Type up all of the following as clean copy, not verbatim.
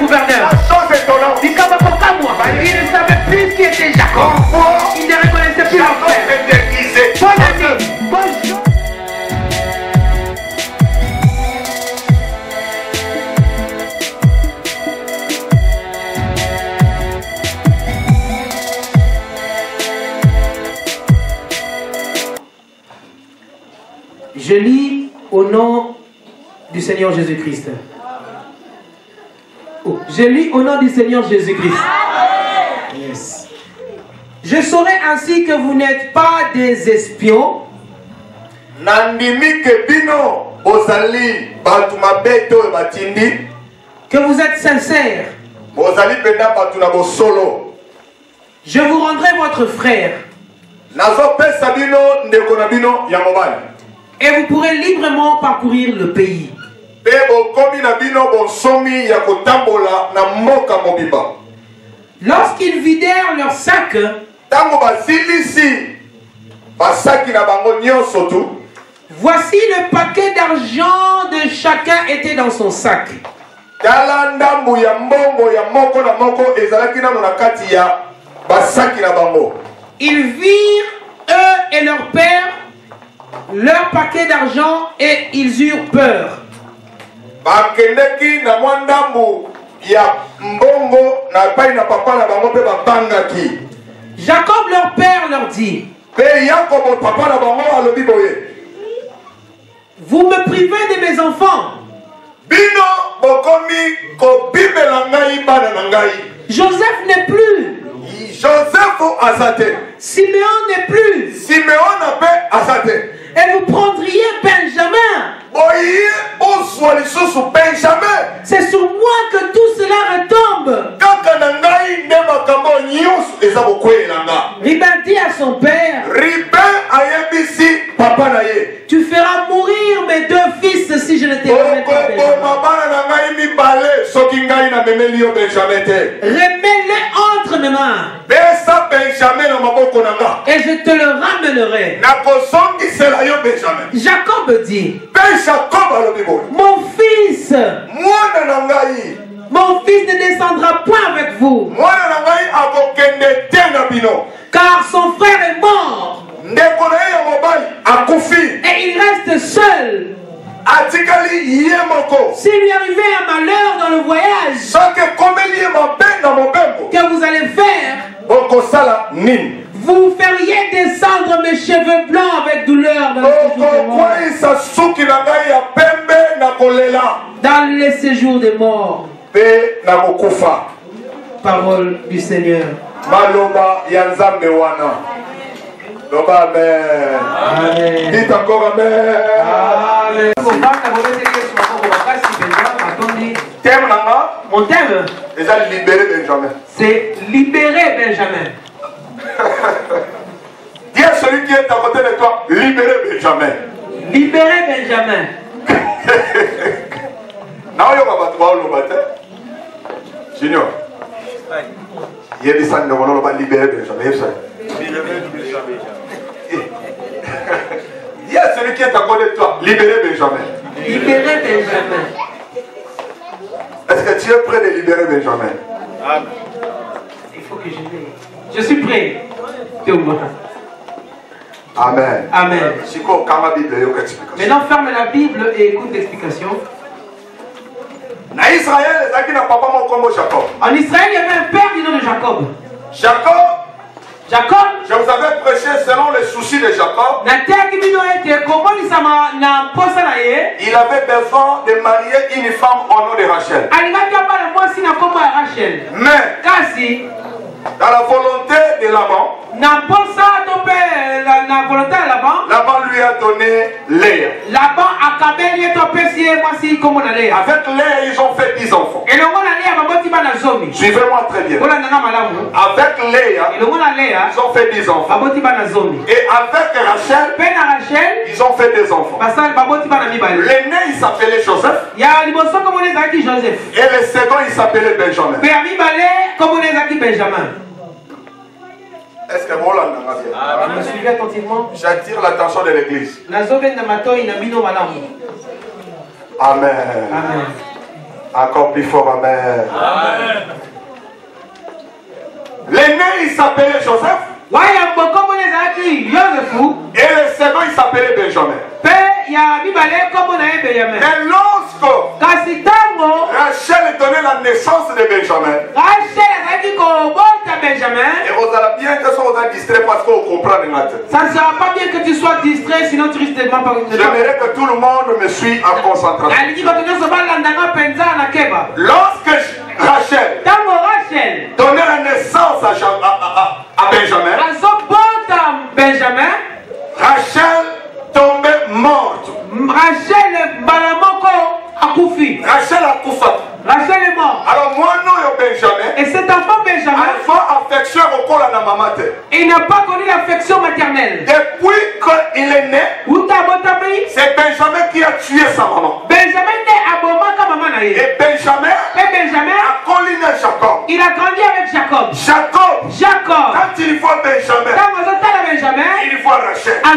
gouverneur. La chose étonnante. Il ne savait plus qui était Jacob. Il ne reconnaissait plus leur frère. Bonne année. Bonjour. Je lis au nom du Seigneur Jésus-Christ. Oh, je lis au nom du Seigneur Jésus-Christ. Yes. Je saurai ainsi que vous n'êtes pas des espions. Que vous êtes sincères. Je vous rendrai votre frère. Et vous pourrez librement parcourir le pays. Lorsqu'ils vidèrent leurs sacs, voici le paquet d'argent de chacun était dans son sac. Ils virent eux et leur père leur paquet d'argent et ils eurent peur. Jacob leur père leur dit: vous me privez de mes enfants. Joseph n'est plus. Siméon n'est plus. Et vous prendriez Benjamin. C'est sur moi que tout cela retombe. Ribin dit à son père: tu feras mourir mes deux fils si je ne te remets pas Benjamin. Remets-les entre mes mains. Et je te le ramènerai. Jacob dit: mon fils ne descendra point avec vous, car son frère est mort et il reste seul. S'il lui arrivait un malheur dans le voyage que vous allez faire, vous feriez descendre mes cheveux blancs avec douleur dans les séjours des morts. Parole du Seigneur. Amen. Dites encore amen. Amen. Mon thème, c'est libérer Benjamin. Dis à celui qui est à côté de toi: libérer Benjamin. Libérer Benjamin. Junior. Il y a des gens qui vont libérer Benjamin. Dis à celui qui est à côté de toi: libérer Benjamin. Libérer Benjamin. Est-ce que tu es prêt de libérer Benjamin? Amen. Il faut que je suis prêt. Amen. Amen. Maintenant ferme la Bible et écoute l'explication. En Israël, il y avait un père du nom de Jacob. Jacob, je vous avais prêché selon les soucis de Jacob. Il avait besoin de marier une femme au nom de Rachel. Mais dans la volonté de Laban, Laban lui a donné Léa. Avec Léa, ils ont fait 10 enfants. Suivez-moi très bien. Avec Léa, ils ont fait 10 enfants. Et avec Rachel, ils ont fait 2 enfants. L'aîné, il s'appelait Joseph. Et le second, il s'appelait Benjamin. Est-ce que vous me suivez attentivement? J'attire l'attention de l'église. Amen. Amen. Amen. Encore plus fort, amen. Amen. L'aîné, il s'appelait Joseph. Et le second, il s'appelait Benjamin. Mais lorsque Rachel donnait la naissance de Benjamin, et vous allez bien que vous êtes distrait parce que vous comprenez. Ça ne sera pas bien que tu sois distrait, sinon tu risques de pas. J'aimerais que tout le monde me suive en concentration. Lorsque Rachel donnait la naissance à Benjamin, Rachel tombait morte. Rachel Rachel est morte. Alors moi non Benjamin. Et cet enfant Benjamin, il n'a pas connu l'affection maternelle. Depuis qu'il est né, c'est Benjamin qui a tué sa maman. Et Benjamin a connu Jacob. Il a grandi avec Jacob. Jacob. Quand il voit Benjamin, il voit Rachel. Quand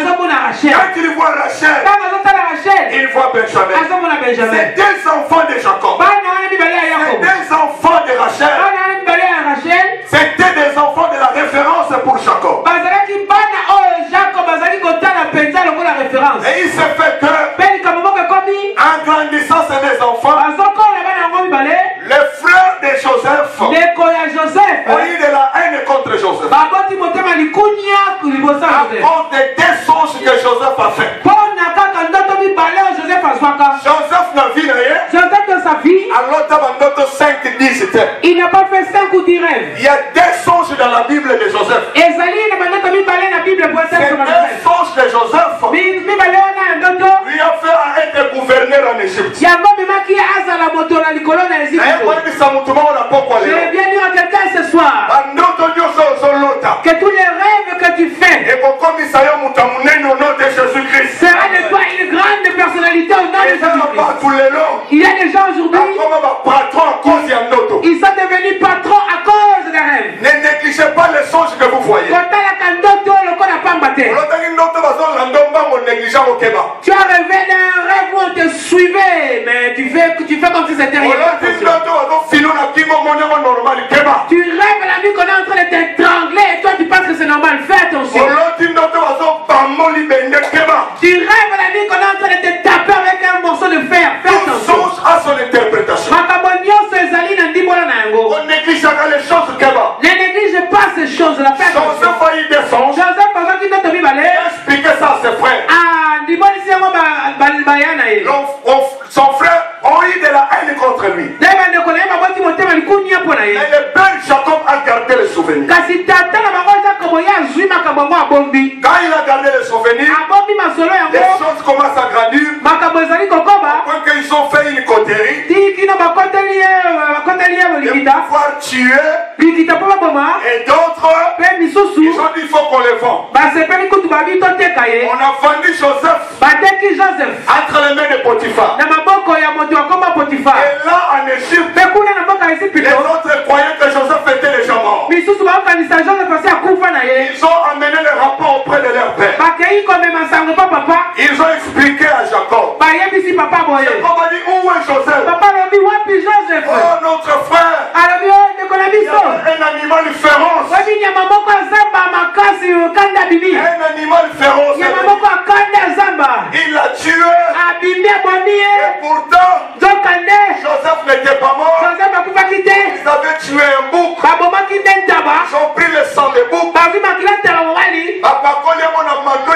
il voit Rachel, il voit Benjamin. C'est deux enfants de Jacob. C'est des enfants de Rachel. C'était des enfants de la référence pour Jacob. Et il se fait que, en grandissant ces deux enfants, les frères de Joseph ont eu de la haine contre Joseph. À cause des songes que Joseph a fait. Joseph n'a vu rien. Alors, il n'a pas fait 5 ou 10 rêves. Il y a des songes dans la Bible de Joseph. C'est des songes de Joseph lui a fait être gouverneur en Égypte. Je vais bien dire à quelqu'un ce soir que tous les rêves que tu fais sera de toi une grande personnalité au nom de Jésus-Christ. Il y a des gens aujourd'hui, ils sont devenus patrons à cause des rêves. Ne négligez pas les songes que vous voyez. Tu as rêvé d'un rêve où on te suivait, mais tu fais comme si c'était rien. Tu rêves la nuit qu'on est en train de t'étrangler et toi tu penses que c'est normal. Fais attention. Tu rêves la nuit qu'on est en train de te taper avec un morceau de fer. Fais attention. Tout songe a son interprétation. On néglige les choses. Ne néglige pas ces choses-là. Joseph a eu des songes. Il a expliqué ça à ses frères. Son frère a eu de la haine contre lui. Mais le père Jacob a gardé le souvenir. Quand il a gardé le souvenir, les choses commencent à grandir. Au point qu'ils ont fait une coterie de pouvoir tuer. Et d'autres, ils ont dit il faut qu'on les vende. On a vendu Joseph entre les mains de Potiphar. Et là en Égypte, les autres croyaient que Joseph était déjà mort. Ils ont amené le rapport auprès de leur père. Ils ont expliqué à Jacob. Jacob a dit où est Joseph? Oh notre frère, il y a un animal féroce. Un animal féroce. Il l'a tué. Et pourtant, Joseph n'était pas mort. Ils avaient tué un bouc. Ils ont pris le sang de bouc. Il y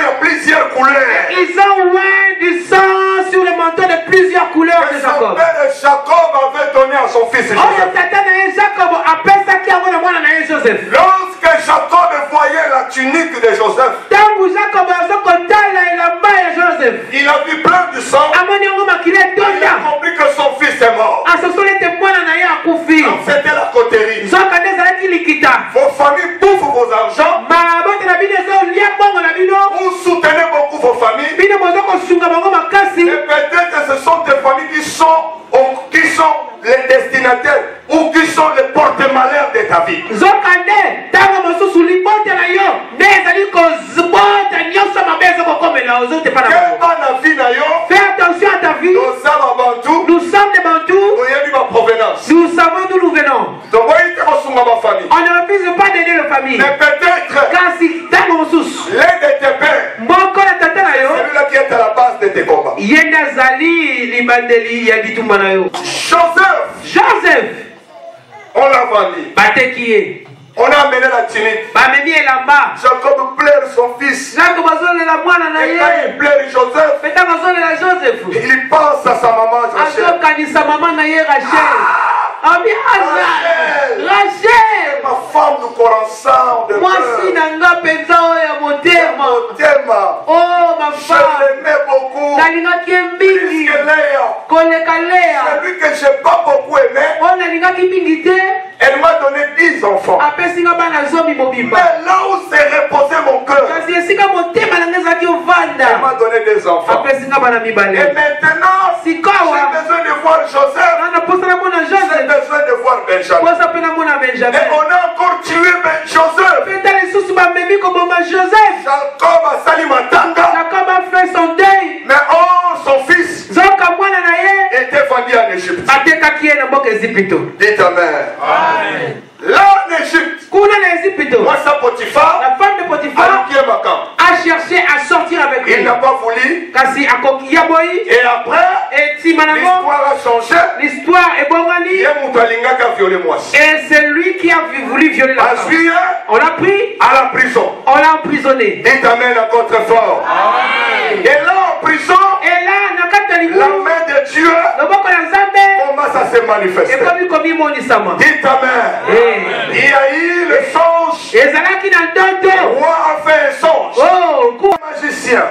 a plusieurs couleurs. Ils ont oint du sang sur le manteau de plusieurs couleurs de Jacob. Son père Jacob avait donné à son fils Joseph. Lorsque Jacob voyait la tunique de Joseph, il a vu plein de sang. Il a compris que son fils est mort. C'était la coterie. Vos familles bouffent vos argents. Vous soutenez beaucoup vos familles. Et peut-être que ce sont des familles qui sont les destinataires ou qui sont les porte-malheurs de ta vie. Fais attention à ta vie. Nous sommes des Bantous. refuse pas d'aider la famille. Mais peut-être l'un de tes pères, celui-là qui est à la base de tes combats. Joseph, on l'a vendu. On a amené la Tinite. Jacob pleure son fils. Et quand il pleure Joseph, il pense à sa maman Rachel, ma femme, nous coronçons de oh ma femme, je l'aimais beaucoup. Plus que Léa. Celui que je n'ai pas beaucoup aimé, elle m'a donné 10 enfants. Mais là où s'est reposé mon cœur, elle m'a donné des enfants. Et maintenant, j'ai besoin de voir Joseph. J'ai besoin de voir Benjamin. Et on a encore tué Joseph. Jacob a sali matanga. Jacob a fait son deuil. Mais oh, son fils était vendu en Égypte. Dites Amen. Là en Égypte, moi sa Potiphar, la femme de Potiphar a cherché à sortir avec lui. Il n'a pas voulu. Et après, l'histoire a changé. L'histoire est bonne. Et c'est lui qui a voulu violer la femme. On l'a pris à la prison. On l'a emprisonné. Dites Amen encore très fort. Et là en prison, la main de Dieu commence à se manifester. Dites Amen. Il y a eu le songe. Le roi a fait un songe. Le magicien.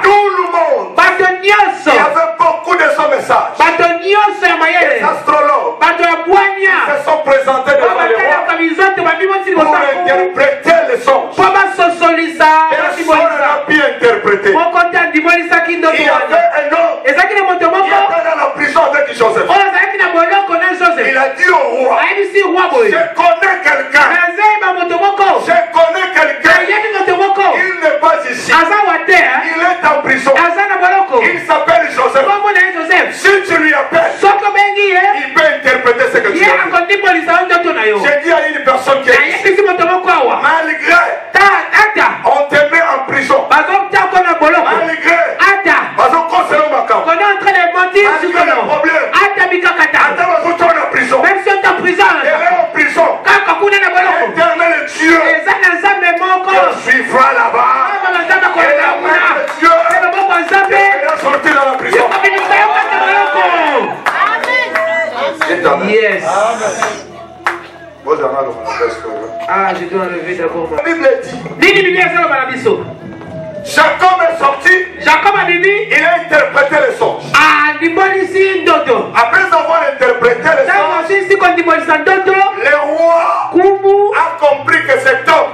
Tout le monde. Il y avait beaucoup de son message. Les astrologues se sont présentés devant le roi pour interpréter le songe. Personne n'a pu interpréter. Il y avait un homme qui était dans la prison avec Joseph. Il a dit au roi, je connais quelqu'un. Je connais quelqu'un. Il n'est pas ici. Il est en prison. Il s'appelle Joseph. Si tu lui appelles, il peut interpréter ce que tu as dit. J'ai dit à une personne qui est ici, malgré on te met en prison, malgré on est en train de mentir sur le problème, même si on est en prison, l'éternel Dieu suivra là-bas. Et la main de Dieu est sortie dans la prison. Yes. Ah, je dois enlever d'abord. La Bible dit. Jacob est sorti. Il a interprété les songes. Après avoir interprété les songes, le roi a compris que cet homme,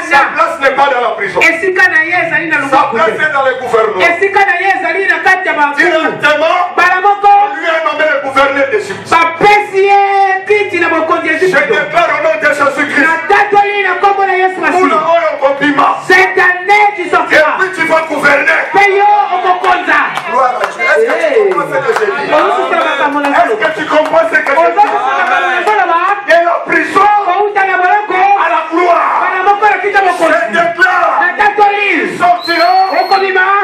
sa place n'est pas dans la prison. Sa place est dans le gouvernement. Directement, on lui a nommé le gouverneur d'Égypte. Je déclare au nom de Jésus-Christ. Nous l'avons un compliment. Cette année tu sortiras. Et puis tu vas gouverner. Gloire à Dieu. Est-ce que tu comprends ce que je dis? De la prison à la gloire. Je déclare. Tu sortiras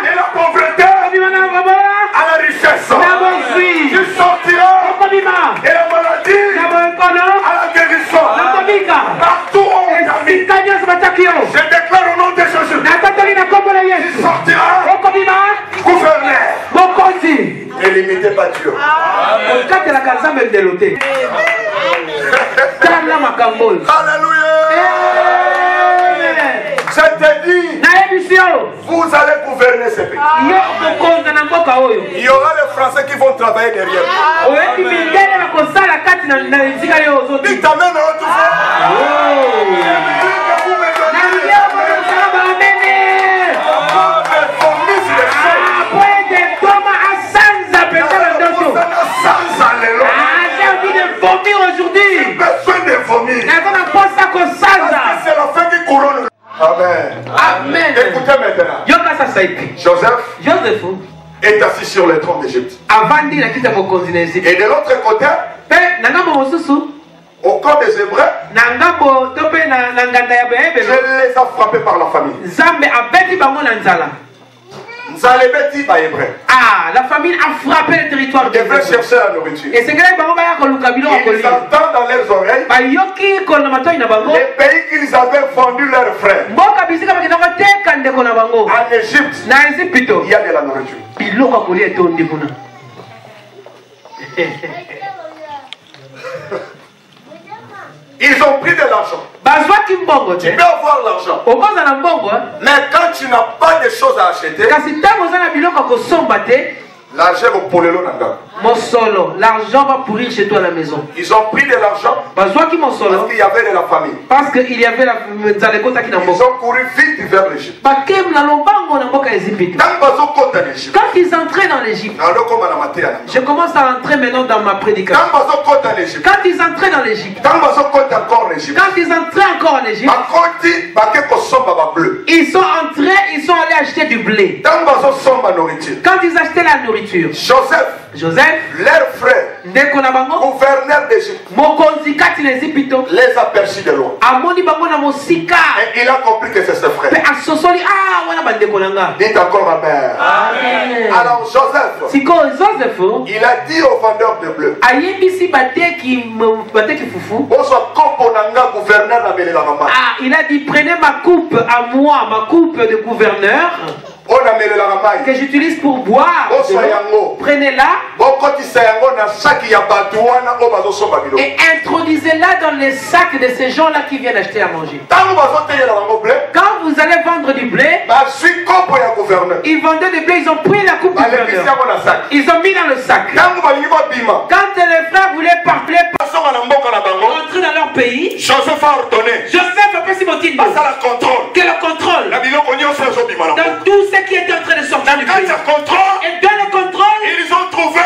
de la pauvreté à la richesse. Tu sortiras de la maladie à la guérison. Partout où on t'a mis. Je déclare au nom de Jésus. Tu sortiras gouverneur. Ne limitez pas Dieu. Alléluia. Je te dis, vous allez gouverner ce pays. Il y aura les Français qui vont travailler derrière. Dites Amen à votre aujourd'hui. Besoin de vomir. C'est la fin qui couronne. Amen. Amen. Écoutez maintenant. Joseph est assis sur le trône d'Égypte. Et de l'autre côté, au camp des Hébreux, je les ai frappés par la famine. Ah, la famine a frappé le territoire des Hébreux. Chercher la nourriture. Et c'est que ils entendent dans leurs oreilles les pays qu'ils avaient vendu leurs frères. En Égypte, il y a de la nourriture. Ils ont pris de l'argent. Tu peux avoir l'argent. Mais quand tu n'as pas de choses à acheter, l'argent va pourrir l'argent va pourrir chez toi à la maison. Ils ont pris de l'argent parce qu'il y avait de la famille. Parce qu'il y avait la ils ont couru vite vers l'Égypte. Quand ils entraient dans l'Égypte, je commence à entrer maintenant dans ma prédication. Quand ils entraient dans l'Égypte, quand ils entraient encore en Égypte, ils sont entrés, ils sont allés acheter du blé. Quand ils achetaient la nourriture, Joseph, leur frère, gouverneur d'Égypte, les aperçut de loin. Et il a compris que c'est ses frères. Dites encore ma mère. Amen. Alors Joseph, il a dit au vendeur de bleu, il a dit prenez ma coupe à moi, ma coupe de gouverneur, que j'utilise pour boire. Prenez-la et introduisez-la dans les sacs de ces gens-là qui viennent acheter à manger. Quand vous allez vendre du blé, ils vendaient du blé, ils ont pris la coupe du gouverneur, ils ont mis dans le sac. Quand les frères voulaient parler, rentrer dans leur pays, Joseph a ordonné que le contrôle dans tout ce qui était en train de sortir du pays. Et dans le contrôle, ils ont trouvé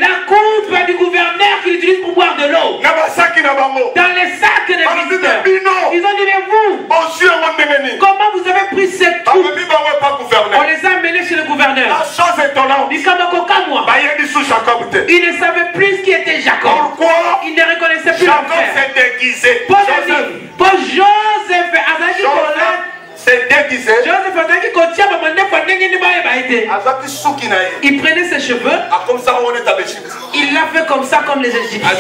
la coupe du gouverneur qu'il utilise pour boire de l'eau dans les sacs de visiteurs. Ils ont dit mais vous, comment vous avez pris cette coupe? On les a amenés chez le gouverneur. Ils ne savaient plus ce qui était Jacob. Pourquoi? Ils ne reconnaissaient plus leur frère. S'est déguisé. Pour Joseph, c'est déguisé. Il prenait ses cheveux. Il l'a fait comme ça, comme les Égyptiens.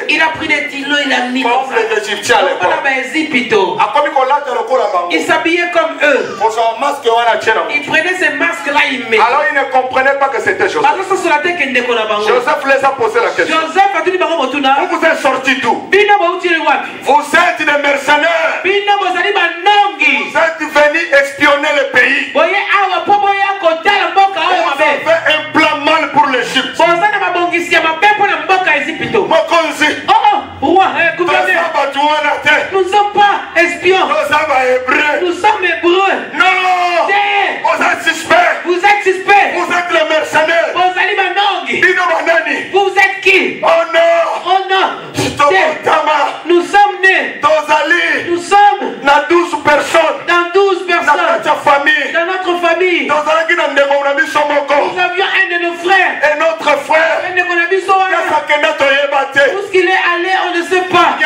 Il a pris des stylos, il a mis comme les Égyptiens. Il s'habillait comme eux. Il prenait ces masques-là, il met. Alors il ne comprenait pas que c'était Joseph. Joseph les a posé la question. Vous vous êtes sortis d'où? Vous êtes des mercenaires. Vous êtes venus espionner le pays. Vous avez un plan mal pour l'Égypte. Nous ne sommes pas espions. Nous sommes hébreux. Non. Vous êtes suspects. Vous êtes suspects. Vous êtes les mercenaires. Vous êtes qui? Oh non. Oh non. Nous sommes nés. Nous sommes 12 personnes. Dans 12 personnes. Dans notre famille. Nous avions un de nos frères. Et notre frère. Où est-ce qu'il est allé, on ne sait pas.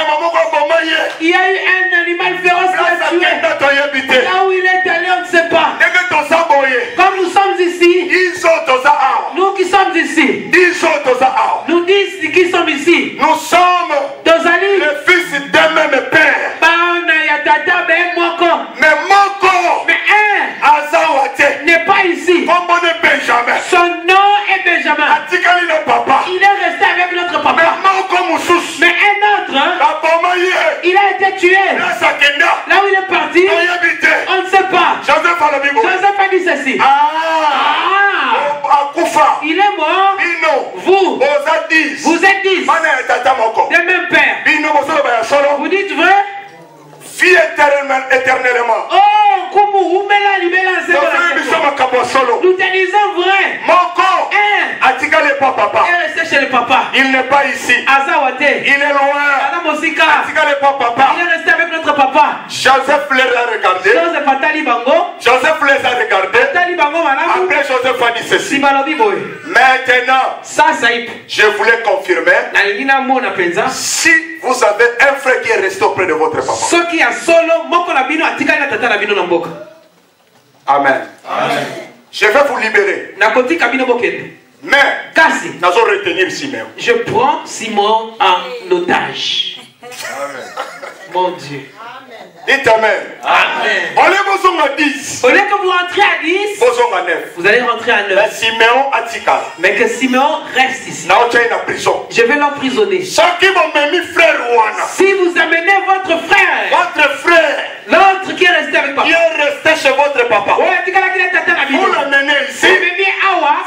Il y a eu un animal féroce qui l'a tué. Là où il est allé, on ne sait pas. Comme nous sommes ici, nous qui sommes ici, nous disons qui sommes ici. Nous sommes les fils d'un même père. Mais Moko n'est pas ici. Son nom est Benjamin. Il est resté avec notre papa. Mais un autre, il a été tué. Là où il est parti, on ne sait pas. Joseph a dit ceci. Il est mort. Vous êtes 10. Le même père. Vous dites vrai? Vie éternellement. Oh, nous te disons vrai. Papa. Il est resté chez le papa. Il n'est pas ici. Il est loin. Il est resté avec notre papa. Joseph les a regardés. Joseph les a regardés. Après Joseph a dit ceci. Maintenant, je voulais confirmer. Si vous avez un frère qui est resté auprès de votre papa. Amen. Amen. Je vais vous libérer. Mais, je prends Simon en otage. Amen. Mon Dieu. Dites Amen. Amen. Au lieu que vous rentrez à 10, vous allez rentrer à 9. Mais que Simeon reste ici. Je vais l'emprisonner. Si vous amenez votre frère, l'autre qui est resté avec papa, qui est resté chez votre papa, vous l'amenez ici,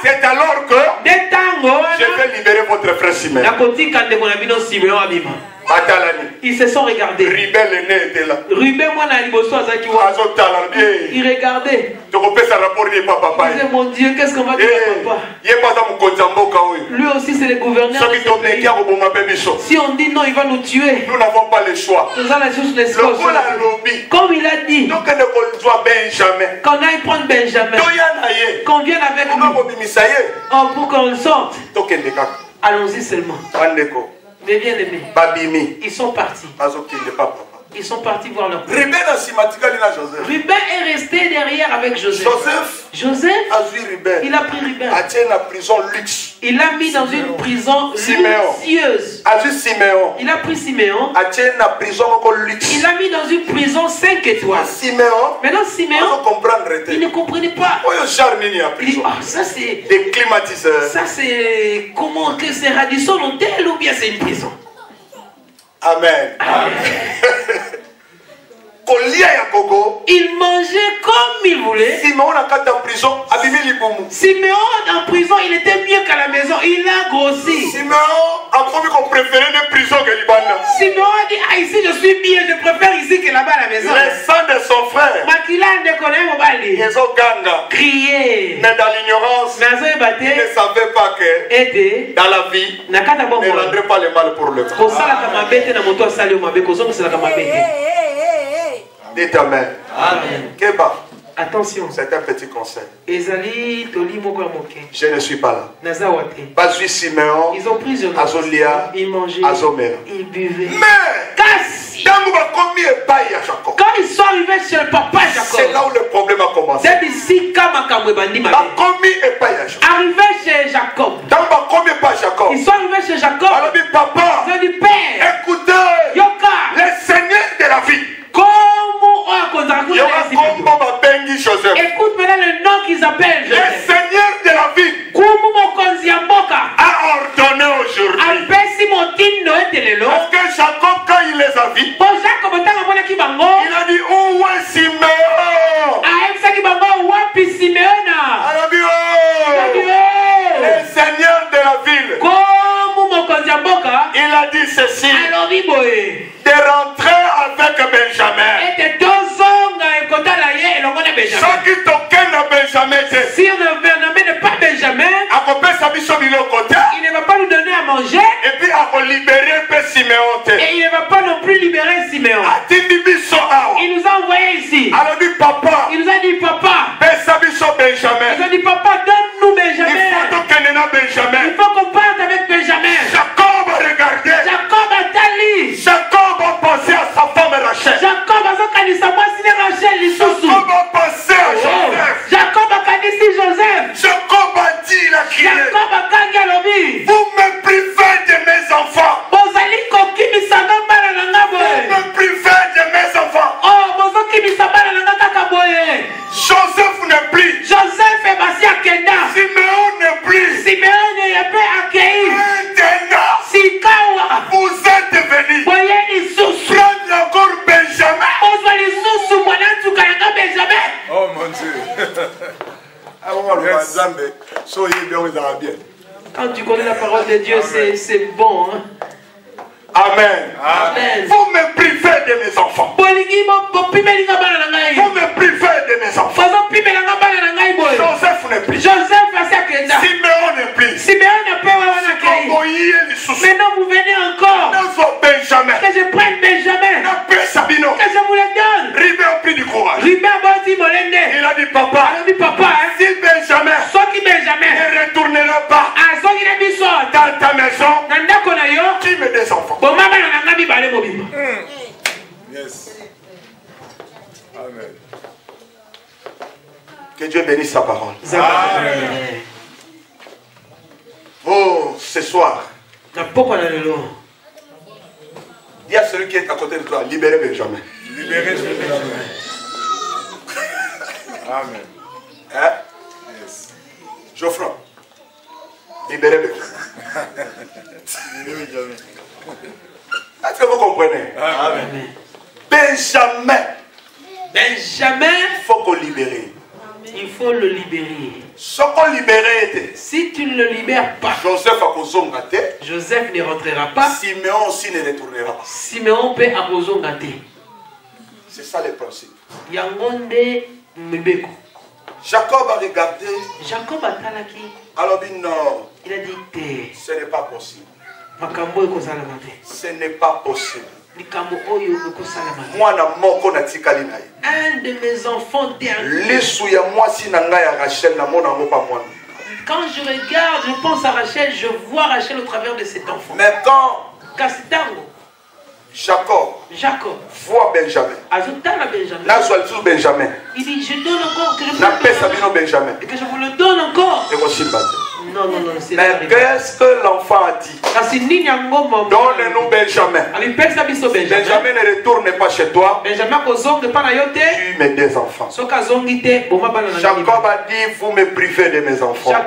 c'est alors que je vais libérer votre frère Simeon. Ils se sont regardés. Ruben, moi, il regardait. Il disait, mon Dieu, qu'est-ce qu'on va dire à papa? Lui aussi, c'est le gouverneur de ce pays. Si on dit non, il va nous tuer. Nous n'avons pas le choix. Comme il a dit, qu'on aille prendre Benjamin, qu'on vienne avec lui, pour qu'on le sorte. Allons-y seulement. Mes bien-aimés, ils sont partis. Ils sont partis voir leur père. Ruben est resté derrière avec Joseph. Joseph, il a pris Ruben. Il l'a mis dans une prison luxueuse. Il a pris Siméon. Il l'a mis dans une prison 5 étoiles. Maintenant Siméon, il ne comprenait pas. Il dit, oh, ça c'est des climatiseurs. Ça c'est comment que c'est Radisson Hotel ou bien c'est une prison? Amen. Il mangeait comme il voulait. Siméon en prison, il était mieux qu'à la maison. Il a grossi. Siméon a promis qu'on préférait une prison que Liban. Siméon a dit, ah, ici je suis bien, je préfère ici que là-bas à la maison. Le sang de son frère. Ils ont crié. Mais dans l'ignorance, il ne savait pas que dans la vie, ne rendrait pas le mal pour le mal. Dites Amen. Amen. Keba. Attention. C'est un petit conseil. Je ne suis pas là. Ils ont pris Azolia, ils mangeaient, ils buvaient. Mais quand ils sont arrivés chez le papa Jacob, c'est là où le problème a commencé. Arrivé chez Jacob, ils sont arrivés chez Jacob. Ils ont dit, Père, écoutez, Yoka, le Seigneur de la vie. Écoute maintenant le nom qu'ils appellent Joseph. Le Seigneur de la vie a ordonné aujourd'hui. Parce que Jacob, quand il les a vus, il a dit, où est Siméon? Le Seigneur de la ville, il a dit ceci, de rentrer avec Benjamin. Si on n'amène pas Benjamin, il ne va pas nous donner à manger. Et puis à libérer Siméon. Et il ne va pas non plus libérer Siméon. Il nous a envoyés ici. Il nous a dit, papa. Il nous a dit, papa, donne-nous Benjamin. Il faut qu'on parte avec Benjamin. Jacob a regardé. Jacob a tali. Jacob a pensé à sa femme Rachel. Jacob a pensé à Joseph. Jacob a dit Joseph. Jacob a dit, il a crié, vous me privez de mes enfants. Vous me privez de mes enfants. Joseph n'est plus. Siméon n'est plus. Maintenant, vous êtes venus prendre encore Benjamin. Oh mon Dieu. Quand tu connais la parole de Dieu, c'est bon. Hein? Amen. Amen. Vous me privez de mes enfants. Vous me privez de mes enfants. Joseph n'est plus. Siméon n'est plus. Maintenant vous venez encore. Benjamin. Que je prenne Benjamin. Que je vous le donne. Ruben a pris du courage. Il a dit, papa, si Que Dieu bénisse sa parole. Amen. Oh, ce soir. Dis à celui qui est à côté de toi, libérez Benjamin. Libérez Benjamin. Amen. Hein? Yes. Geoffroy, libérez Benjamin. Est-ce que vous comprenez? Amen. Benjamin. Benjamin. Il faut qu'on libère. Il faut le libérer. Si tu ne le libères pas, Joseph ne rentrera pas. Siméon aussi ne retournera pas. Siméon peut abozongate. C'est ça le principe. Yangonde mbeko. Jacob a regardé. Jacob a talaki. Alors non. Il a dit ce n'est pas possible. Ce n'est pas possible. Un de mes enfants derniers. Quand je regarde, je pense à Rachel, je vois Rachel au travers de cet enfant. Mais quand Jacob voit Benjamin, il dit, je donne encore que je et que je vous le donne encore. Non, c'est mais qu'est-ce que l'enfant a dit? Donne-nous Benjamin. Benjamin ne retourne pas chez toi. Tu mets des enfants. Jacob a dit, vous me privez de mes enfants. Je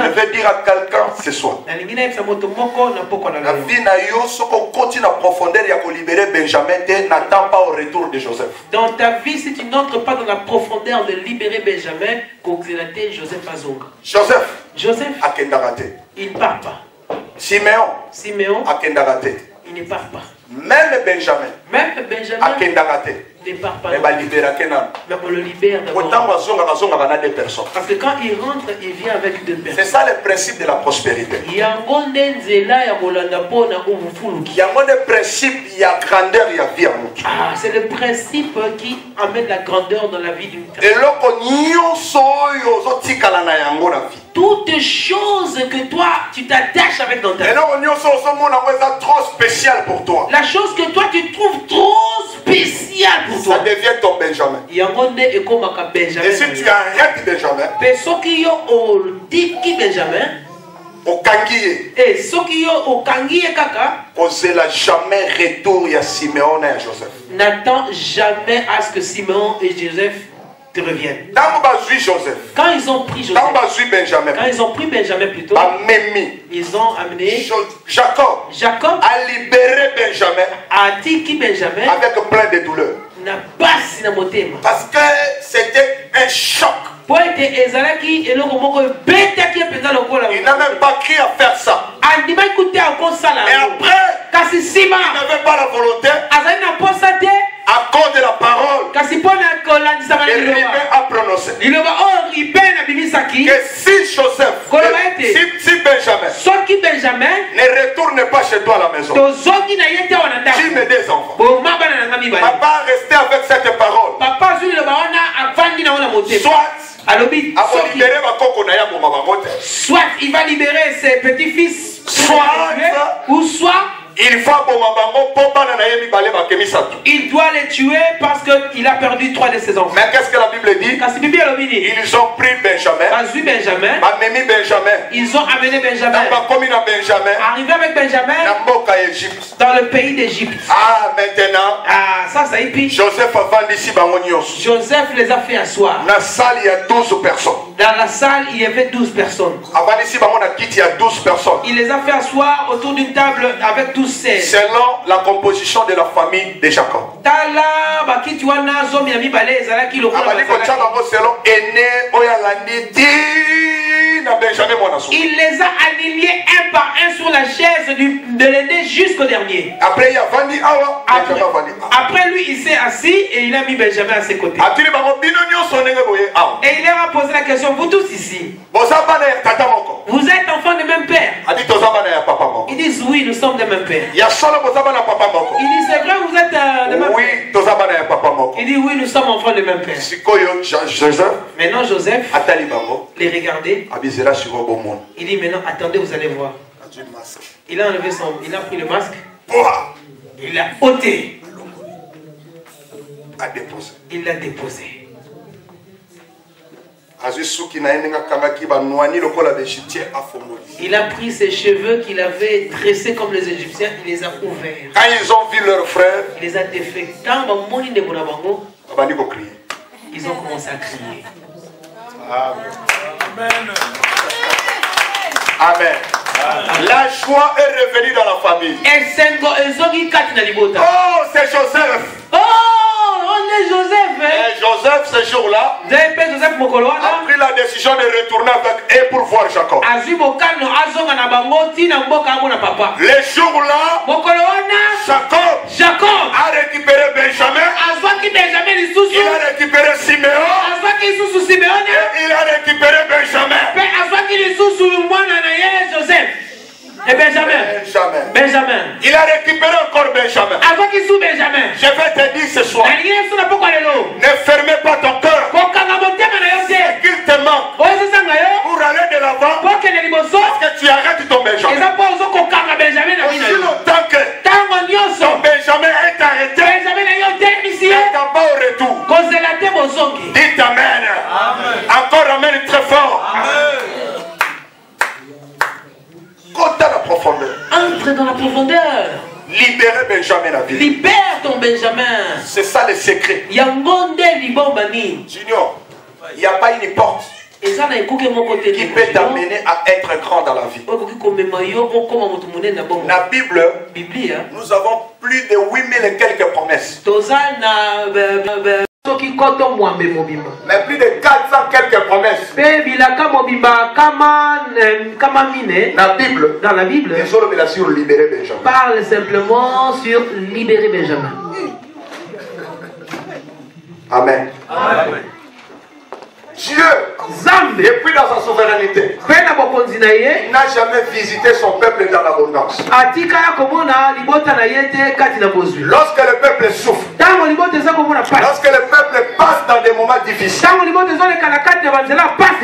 vais dire à quelqu'un ce soir. La vie n'a eu, ce qu'on continue à profondeur, il y a qu'à libérer Benjamin, n'attends pas au retour de Joseph. Dans ta vie, si tu n'entres pas dans la profondeur de libérer Benjamin, Joseph il ne part pas. Siméon il ne part pas. Même Benjamin ne part pas. Mais on le libère d'abord. Parce que quand il rentre, il vient avec deux personnes. C'est ça le principe de la prospérité. Il y a un principe, il y a grandeur, il y a vie. C'est le principe qui amène la grandeur dans la vie d'une personne. Toutes choses que toi, tu t'attaches avec dans ta vie. Trop spécial pour toi. La chose que toi, tu trouves trop spéciale pour toi. Ça devient ton Benjamin. Et si tu arrêtes Benjamin, et ceux qui ont au kangiye kaka, osela jamais retour à Siméon et à Joseph. N'attends jamais à ce que Siméon et Joseph te reviennent. Quand ils ont pris Joseph, quand ils ont pris Benjamin plutôt, ils ont amené Jacob a libéré Benjamin, a dit qui Benjamin avec plein de douleurs. Parce que c'était un choc. Il n'a même pas cru à faire ça. Et après, il n'avait pas la volonté. À cause de la parole que Ribben a prononcé. Que si Joseph, si Benjamin ne retourne pas chez toi à la maison, tu mets des enfants. Papa restait avec cette parole. Soit il va libérer ses petits-fils, soit il doit les tuer parce qu'il a perdu 3 de ses enfants. Mais qu'est-ce que la Bible dit? Ils ont pris Benjamin. Ils ont amené Benjamin. Arrivé avec Benjamin dans le pays d'Égypte. Ah, maintenant. Ça y est. Joseph les a fait asseoir. Dans la salle, il y a 12 personnes. Dans la salle, il y avait 12 personnes. Il y a 12 personnes. Il les a fait asseoir autour d'une table avec 12 seirs. Selon la composition de la famille de Jacob. Il les a alignés un par un sur la chaise de l'aîné jusqu'au dernier. Après, il y a Vandi Awa. Après lui, il s'est assis et il a mis Benjamin à ses côtés. Et il leur a posé la question, vous tous ici, vous êtes enfants de même père? Ils disent oui, nous sommes de même père. Il dit c'est vrai, vous êtes de même père? Il dit oui, nous sommes enfants de même père. Maintenant Joseph les regardait. Il dit maintenant attendez, vous allez voir. Il a enlevé il a pris le masque. Il l'a ôté. a déposé. Il l'a déposé. Il a pris ses cheveux qu'il avait tressés comme les Égyptiens, il les a ouverts. Quand ils ont vu leur frère, il les a défaits. Ils ont commencé à crier. Amen. Amen. La joie est revenue dans la famille. Oh, c'est Joseph. Oh, on est Joseph. Et Joseph, ce jour-là, a pris la décision de retourner avec eux pour voir Jacob. Le jour-là, Jacob a récupéré Benjamin. Il a récupéré Siméon. Et il a récupéré Benjamin. Et Benjamin. Il a récupéré encore Benjamin. Je vais te dire ce soir. Ne fermez pas ton cœur. Qu'il te manque pour aller de l'avant. Parce que tu arrêtes ton Benjamin. Aussi longtemps que ton Benjamin est arrêté, il n'attend pas au retour. Dites Amen. Encore Amen très fort. Amen. Dans la profondeur. Entre dans la profondeur. Libérer Benjamin la vie. Libère ton Benjamin. C'est ça le secret. Junior, il n'y a pas une porte qui peut t'amener à être grand dans la vie. La Bible, nous avons plus de 8000 et quelques promesses. Mais plus de 400 quelques promesses. Dans la Bible, parle simplement sur libérer Benjamin. Amen. Amen. Dieu, depuis dans sa souveraineté, il n'a jamais visité son peuple dans l'abondance. Lorsque le peuple souffre, lorsque le peuple passe dans des moments difficiles,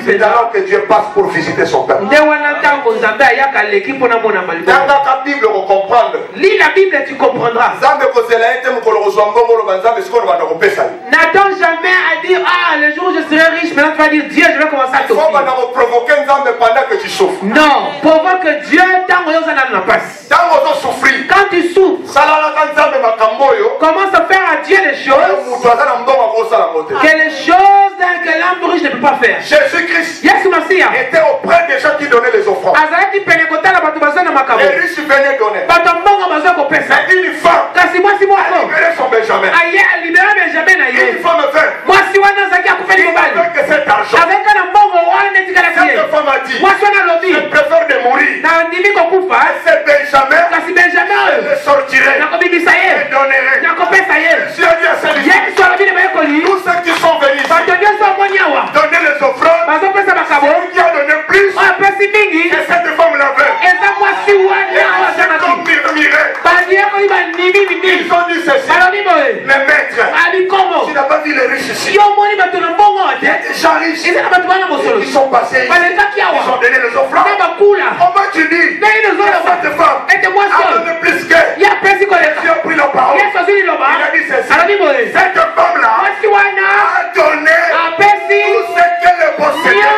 c'est alors que Dieu passe pour visiter son peuple. Dans la Bible, on comprend. Lis la Bible et tu comprendras. N'attends jamais à dire, ah, le jour où je serai riche, maintenant tu vas dire, Dieu, je vais commencer à t'offrir. Non, provoque Dieu tant que tu as la passe. Quand tu souffres, commence à faire à Dieu les choses que les choses que l'homme riche ne peut pas faire. Jésus-Christ était auprès des gens qui donnaient les offrandes. Les riches venaient donner. Mais une femme a libéré son Benjamin. Une femme veut. Avec cet argent, cette femme a dit, je préfère de mourir. C'est Benjamin, je le sortirai, je le donnerai. Dieu a dit à celui-ci, tous ceux qui sont venus ici, donner les offrandes, celui qui a donné plus, et cette femme la veut. Et c'est comme murmurer. Ils ont dit ceci, mais maître, tu n'as pas vu les riches ici. Il y a des gens riches, ils sont passés ici, ils ont donné les offrandes. Comment tu dis, cette femme a donné plus qu'elle. Dieu a pris la parole. Il a dit ceci, cette femme-là a donné tout ce qu'elle possédait.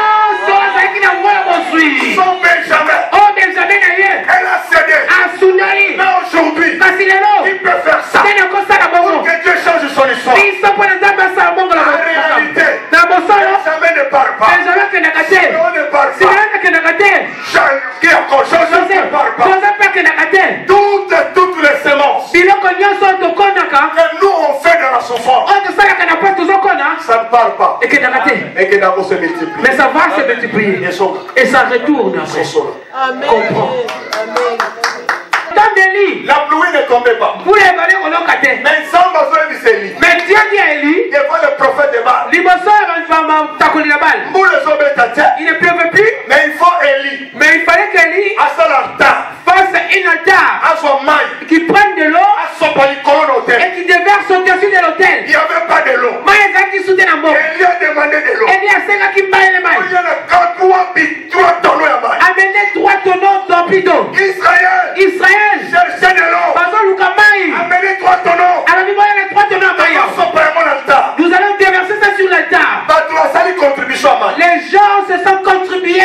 Son Benjamin, elle a cédé. Mais aujourd'hui, qui peut faire ça pour que Dieu change son histoire? En réalité, Benjamin ne parle pas. Simeon ne parle pas. Qui encore chose ne parle pas. Toutes les semences que nous on fait dans la souffrance, ça ne parle pas. Et que d'abord se multiplie. Mais ça va se multiplier. Et ça retourne après. Comprends. La pluie ne tombait pas. Mais sans besoin de Élie. Mais Dieu dit à Élie, devant le prophète de Baal, il ne pleuvait plus. Mais il faut Élie. Mais il fallait qu'Élie fasse un altar qui prenne de l'eau et qui déverse au-dessus de l'autel. Il n'y avait pas de l'eau. Élie a demandé de l'eau. Amenez 3 tonneaux remplis d'eau. Israël cherchait de l'eau. Amenez 3 tonneaux.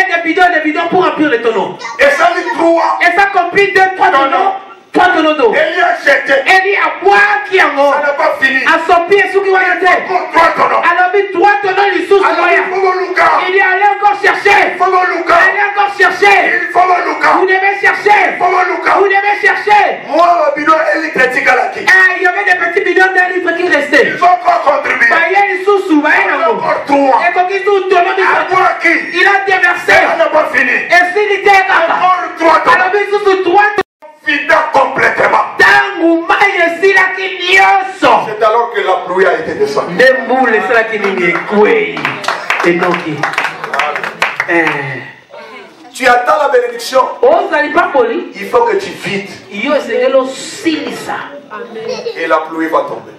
des bidons pour remplir les tonneaux. Et ça compris 2-3 tonneaux. 3 tonneaux d'eau. Élie a boire qui en haut. Ça n'a pas fini. À son pied, sous qui va y aller. Alors, 3 tonneaux, il sous il est allé encore chercher. Allez encore chercher. Vous devez chercher. Vous devez chercher. Il y avait des petits bidons d'un litre qui restaient. Ils ont encore contribué. Il a déversé. Et s'il était alors, il sous 3 complètement. C'est alors que la pluie a été descendue. Tu attends la bénédiction. Il faut que tu vides. Et la pluie va tomber.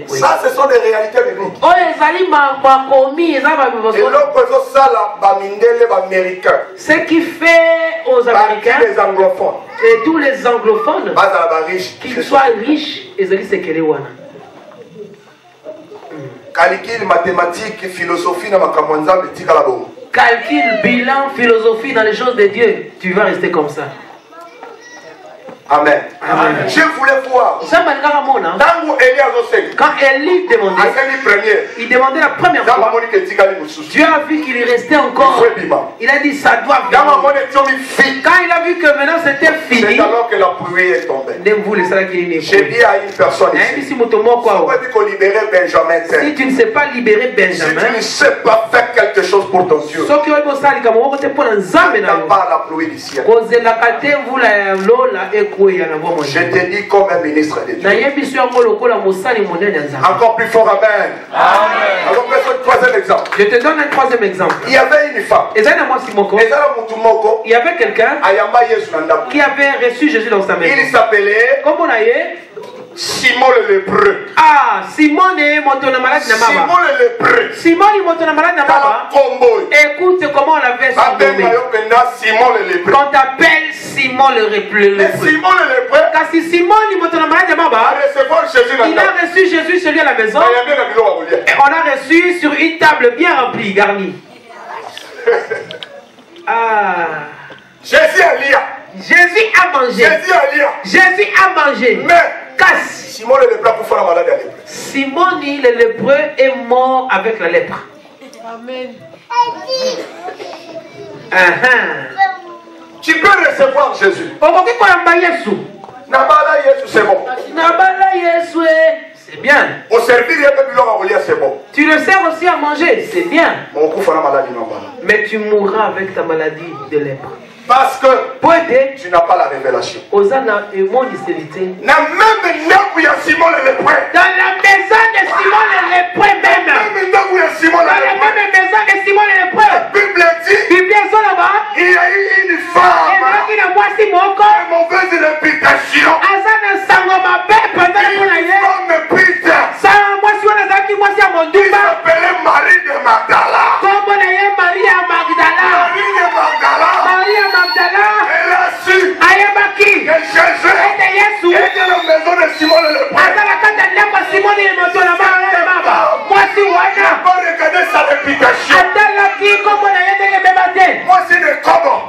Ça, ce sont des réalités bibliques. Ce qui fait aux Américains, les anglophones, et tous les anglophones, qu'ils soient riches, calcul, mathématiques, philosophie, calcul, bilan, philosophie dans les choses de Dieu, tu vas rester comme ça. Amen. Amen. Je voulais voir. Quand Élie demandait, il demandait la première fois. Dieu a vu qu'il restait encore. Il a dit ça doit venir. Quand il a vu que maintenant c'était fini, c'est alors que la pluie est tombée. J'ai dit à une personne si tu ne sais pas libérer Benjamin, si tu ne sais pas faire quelque chose pour ton Dieu, n'attends pas la pluie du ciel. Je te dis comme un ministre de Dieu. Encore plus fort, amen. Alors, troisième exemple. Je te donne un troisième exemple. Il y avait une femme. Il y avait quelqu'un qui avait reçu Jésus dans sa maison. Il s'appelait Simon le lépreux. Ah, Simon est monté malade de Simon le lépreux. Simon est monté malade de écoute comment on l'avait surnommé. Simon le lépreux. On t'appelle Simon le lépreux. Simon le lépreux. Car si Simon est monté malade de il a reçu Jésus chez lui à la maison. Et on a reçu sur une table bien remplie, garnie. Jésus a lié. Jésus a mangé. Jésus a mangé. Mais Simon le lépreux pour faire la maladie à lèpre. Simon le lépreux est mort avec la lèpre. Amen. Tu peux recevoir Jésus. C'est bon. C'est bien. Au servir, c'est bon. Tu le sers aussi à manger, c'est bien. Mais tu mourras avec ta maladie de lèpre. Parce que tu n'as pas la révélation. Dans la maison de Simon le lépreux même. Dans la même maison de Simon le lépreux. La Bible dit il y a eu une femme. Une mauvaise réputation. Une femme pute. Il s'appelait Marie de Magdala. Elle a su que Jésus était dans la maison de Simon le lépreux. Il n'a pas regardé sa réputation. Moi, c'est le comment.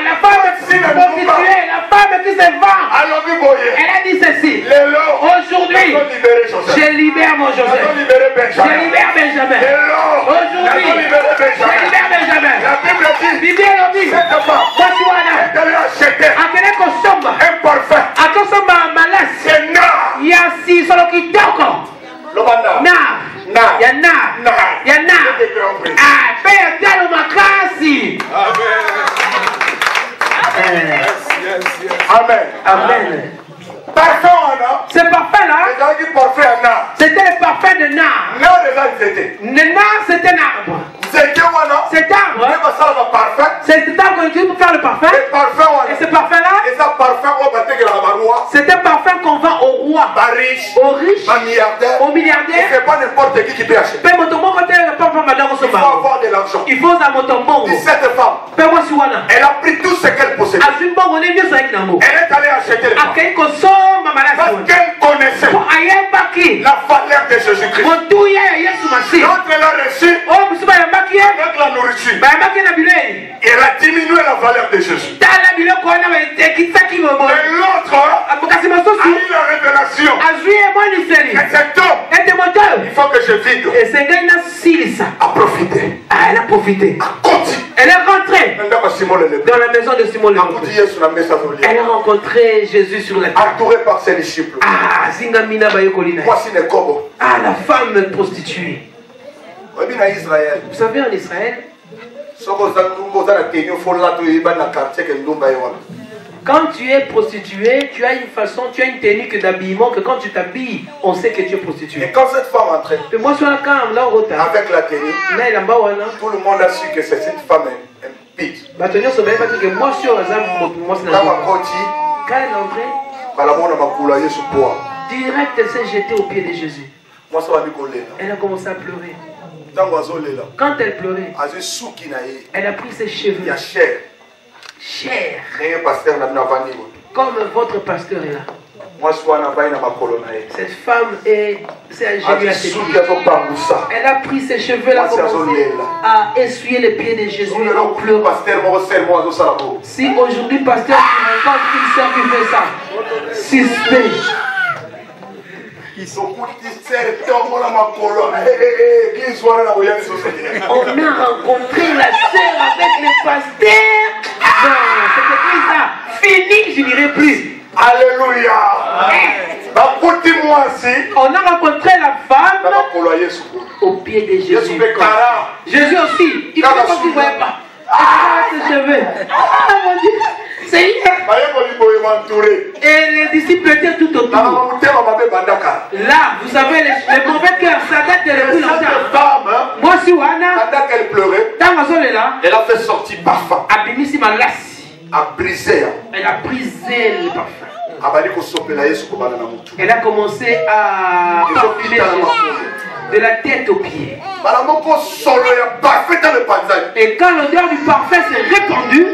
La femme qui se vend. Elle a dit ceci. Aujourd'hui, je libère mon Joseph. Je libère Benjamin. Aujourd'hui, je libère Benjamin. La Bible dit cette femme est allée acheter un parfum. C'est Amen. Amen. Ce parfum-là, c'était le parfum de Nar. Nar, c'était un arbre. Cet arbre, c'est cet arbre qu'on utilise pour faire le parfum. Et ce parfum-là, c'est un parfum qu'on vend au roi, aux riches, aux milliardaires. C'est pas n'importe qui peut acheter. Il faut avoir de l'argent. Il faut avoir de l'argent. Cette femme, elle a pris tout ce qu'elle possédait. Elle est allée acheter le parfum. Parce qu'elle connaissait la valeur de Jésus-Christ. L'autre l'a reçu avec la nourriture. Il a diminué la valeur de Jésus. Mais l'autre a eu la révélation. Cet homme, il faut que je vide. A profité. Elle a profité. Elle est rentrée dans la maison de Simon le Lépreux. Elle a rencontré Jésus sur la terre. Entouré par ses disciples. Ah, la femme prostituée. Vous savez, en Israël, quand tu es prostituée, tu as une façon, tu as une technique d'habillement que quand tu t'habilles, on sait que tu es prostituée. Et quand cette femme entrait, avec la tenue, tout le monde a su que c'est cette femme impide. Quand elle est entrée, direct, elle s'est jetée aux pieds de Jésus. Elle a commencé à pleurer. Quand elle pleurait, elle a pris ses cheveux. Cher. Comme votre pasteur est là. Cette femme est ingénieuse à ses pieds. Elle a pris ses cheveux, elle a commencé à essuyer les pieds de Jésus en pleurant. Si aujourd'hui, pasteur, tu rencontres une sœur qui fait ça, suspect. On a rencontré la sœur avec le pasteur. Non, c'était plus ça. Fini, je n'irai plus. Alléluia. On a rencontré la femme au pied de Jésus. Jésus aussi. Il ne faut pas qu'il ne voyait pas. Ses cheveux. Ah mon Dieu. Et les disciples étaient tout autour. Là, vous savez, les mauvais cœurs, ça date de depuis longtemps. Moi, si Wana, elle pleurait, elle a fait sortir parfum. A brisé. Elle a brisé le parfum. Elle a commencé à parfumer de la tête aux pieds. Et quand l'odeur du parfum s'est répandue,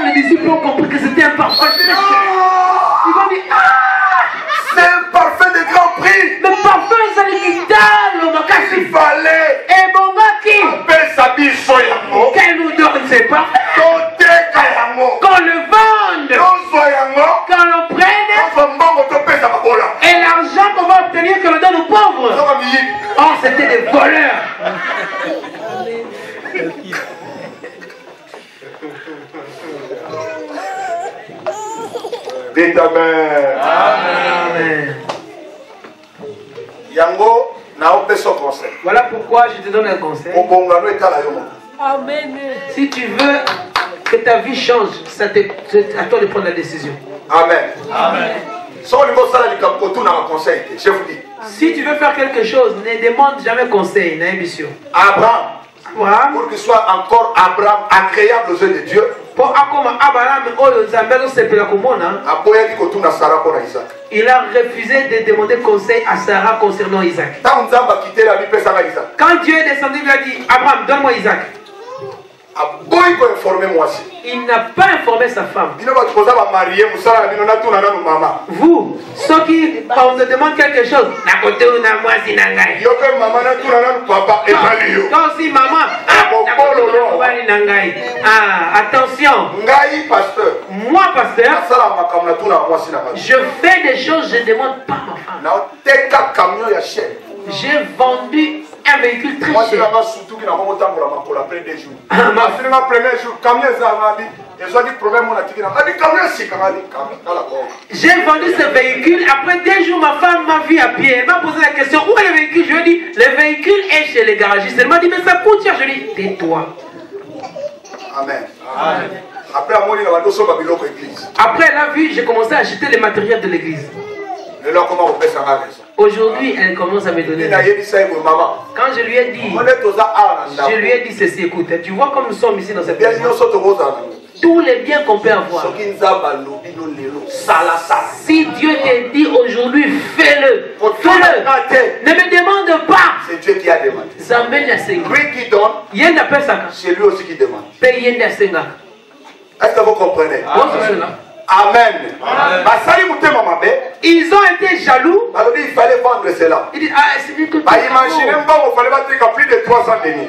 les disciples ont compris que c'était un parfum très cher. Ils ont dit, c'est un parfum de grand prix. Mais parfum, ça n'est qu'italo, il fallait. Et bon, qu'elle nous donne ces parfums. Qu'on le vende. Qu'on le prenne. Et l'argent qu'on va obtenir, qu'on le donne aux pauvres. Oh, c'était des voleurs. Dites Amen. Amen. Yango, conseil. Voilà pourquoi je te donne un conseil. Amen. Si tu veux que ta vie change, c'est à toi de prendre la décision. Amen. Amen. Je vous dis. Si tu veux faire quelque chose, ne demande jamais conseil. Abraham, pour qu'il soit encore Abraham agréable aux yeux de Dieu, il a refusé de demander conseil à Sarah concernant Isaac. Quand Dieu est descendu, il lui a dit, Abraham, donne-moi Isaac. Il n'a pas informé sa femme. Vous, ceux qui on te demande quelque chose, toi aussi maman, attention. Moi pasteur, je fais des choses, je ne demande pas ma femme. J'ai vendu un véhicule très cher. J'ai vendu ce véhicule. Après 2 jours, ma femme m'a vu à pied. Elle m'a posé la question, où est le véhicule? Je lui ai dit, le véhicule est chez les garagistes. Elle m'a dit, mais ça coûte cher. Je lui ai dit, tais-toi. Amen. Amen. Après, elle a vu, j'ai commencé à acheter les matériels de l'église. Aujourd'hui, elle commence à me donner. Quand je lui ai dit, ceci, écoute, tu vois comme nous sommes ici dans cette maison. Tous les biens qu'on peut avoir. Si Dieu te dit aujourd'hui, fais-le. Fais-le. Ne me demande pas. C'est Dieu qui a demandé. Lui qui donne, c'est lui aussi qui demande. Est-ce que vous comprenez? Amen. Ils ont été jaloux. Il fallait vendre cela. Ils disent, ah, c'est que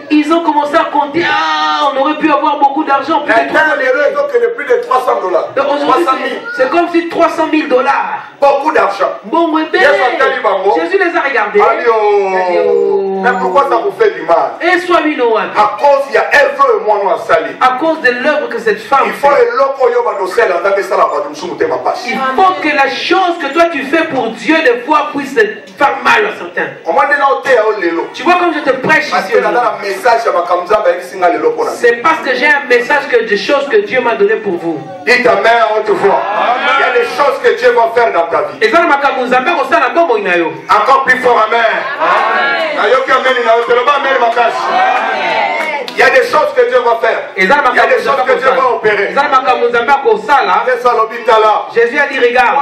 ils ont commencé à compter. Ah, on aurait pu avoir beaucoup d'argent. Plus de 300 dollars. C'est comme si 300 000 dollars. Beaucoup d'argent. Bon, mais Jésus les a regardés. Mais pourquoi ça vous fait du mal? Et soit à cause il y a à cause de l'œuvre que cette femme fait. Il faut que la chose que toi tu fais pour Dieu des fois puisse faire mal à certains. Tu vois comme je te prêche ici. C'est parce que j'ai un message que des choses que Dieu m'a donné pour vous. Dites amen autrefois. Il y a des choses que Dieu va faire dans ta vie. Encore plus fort, amen. Il y a des choses que Dieu va faire. Il y a des choses que Dieu va opérer. Jésus a dit, regarde,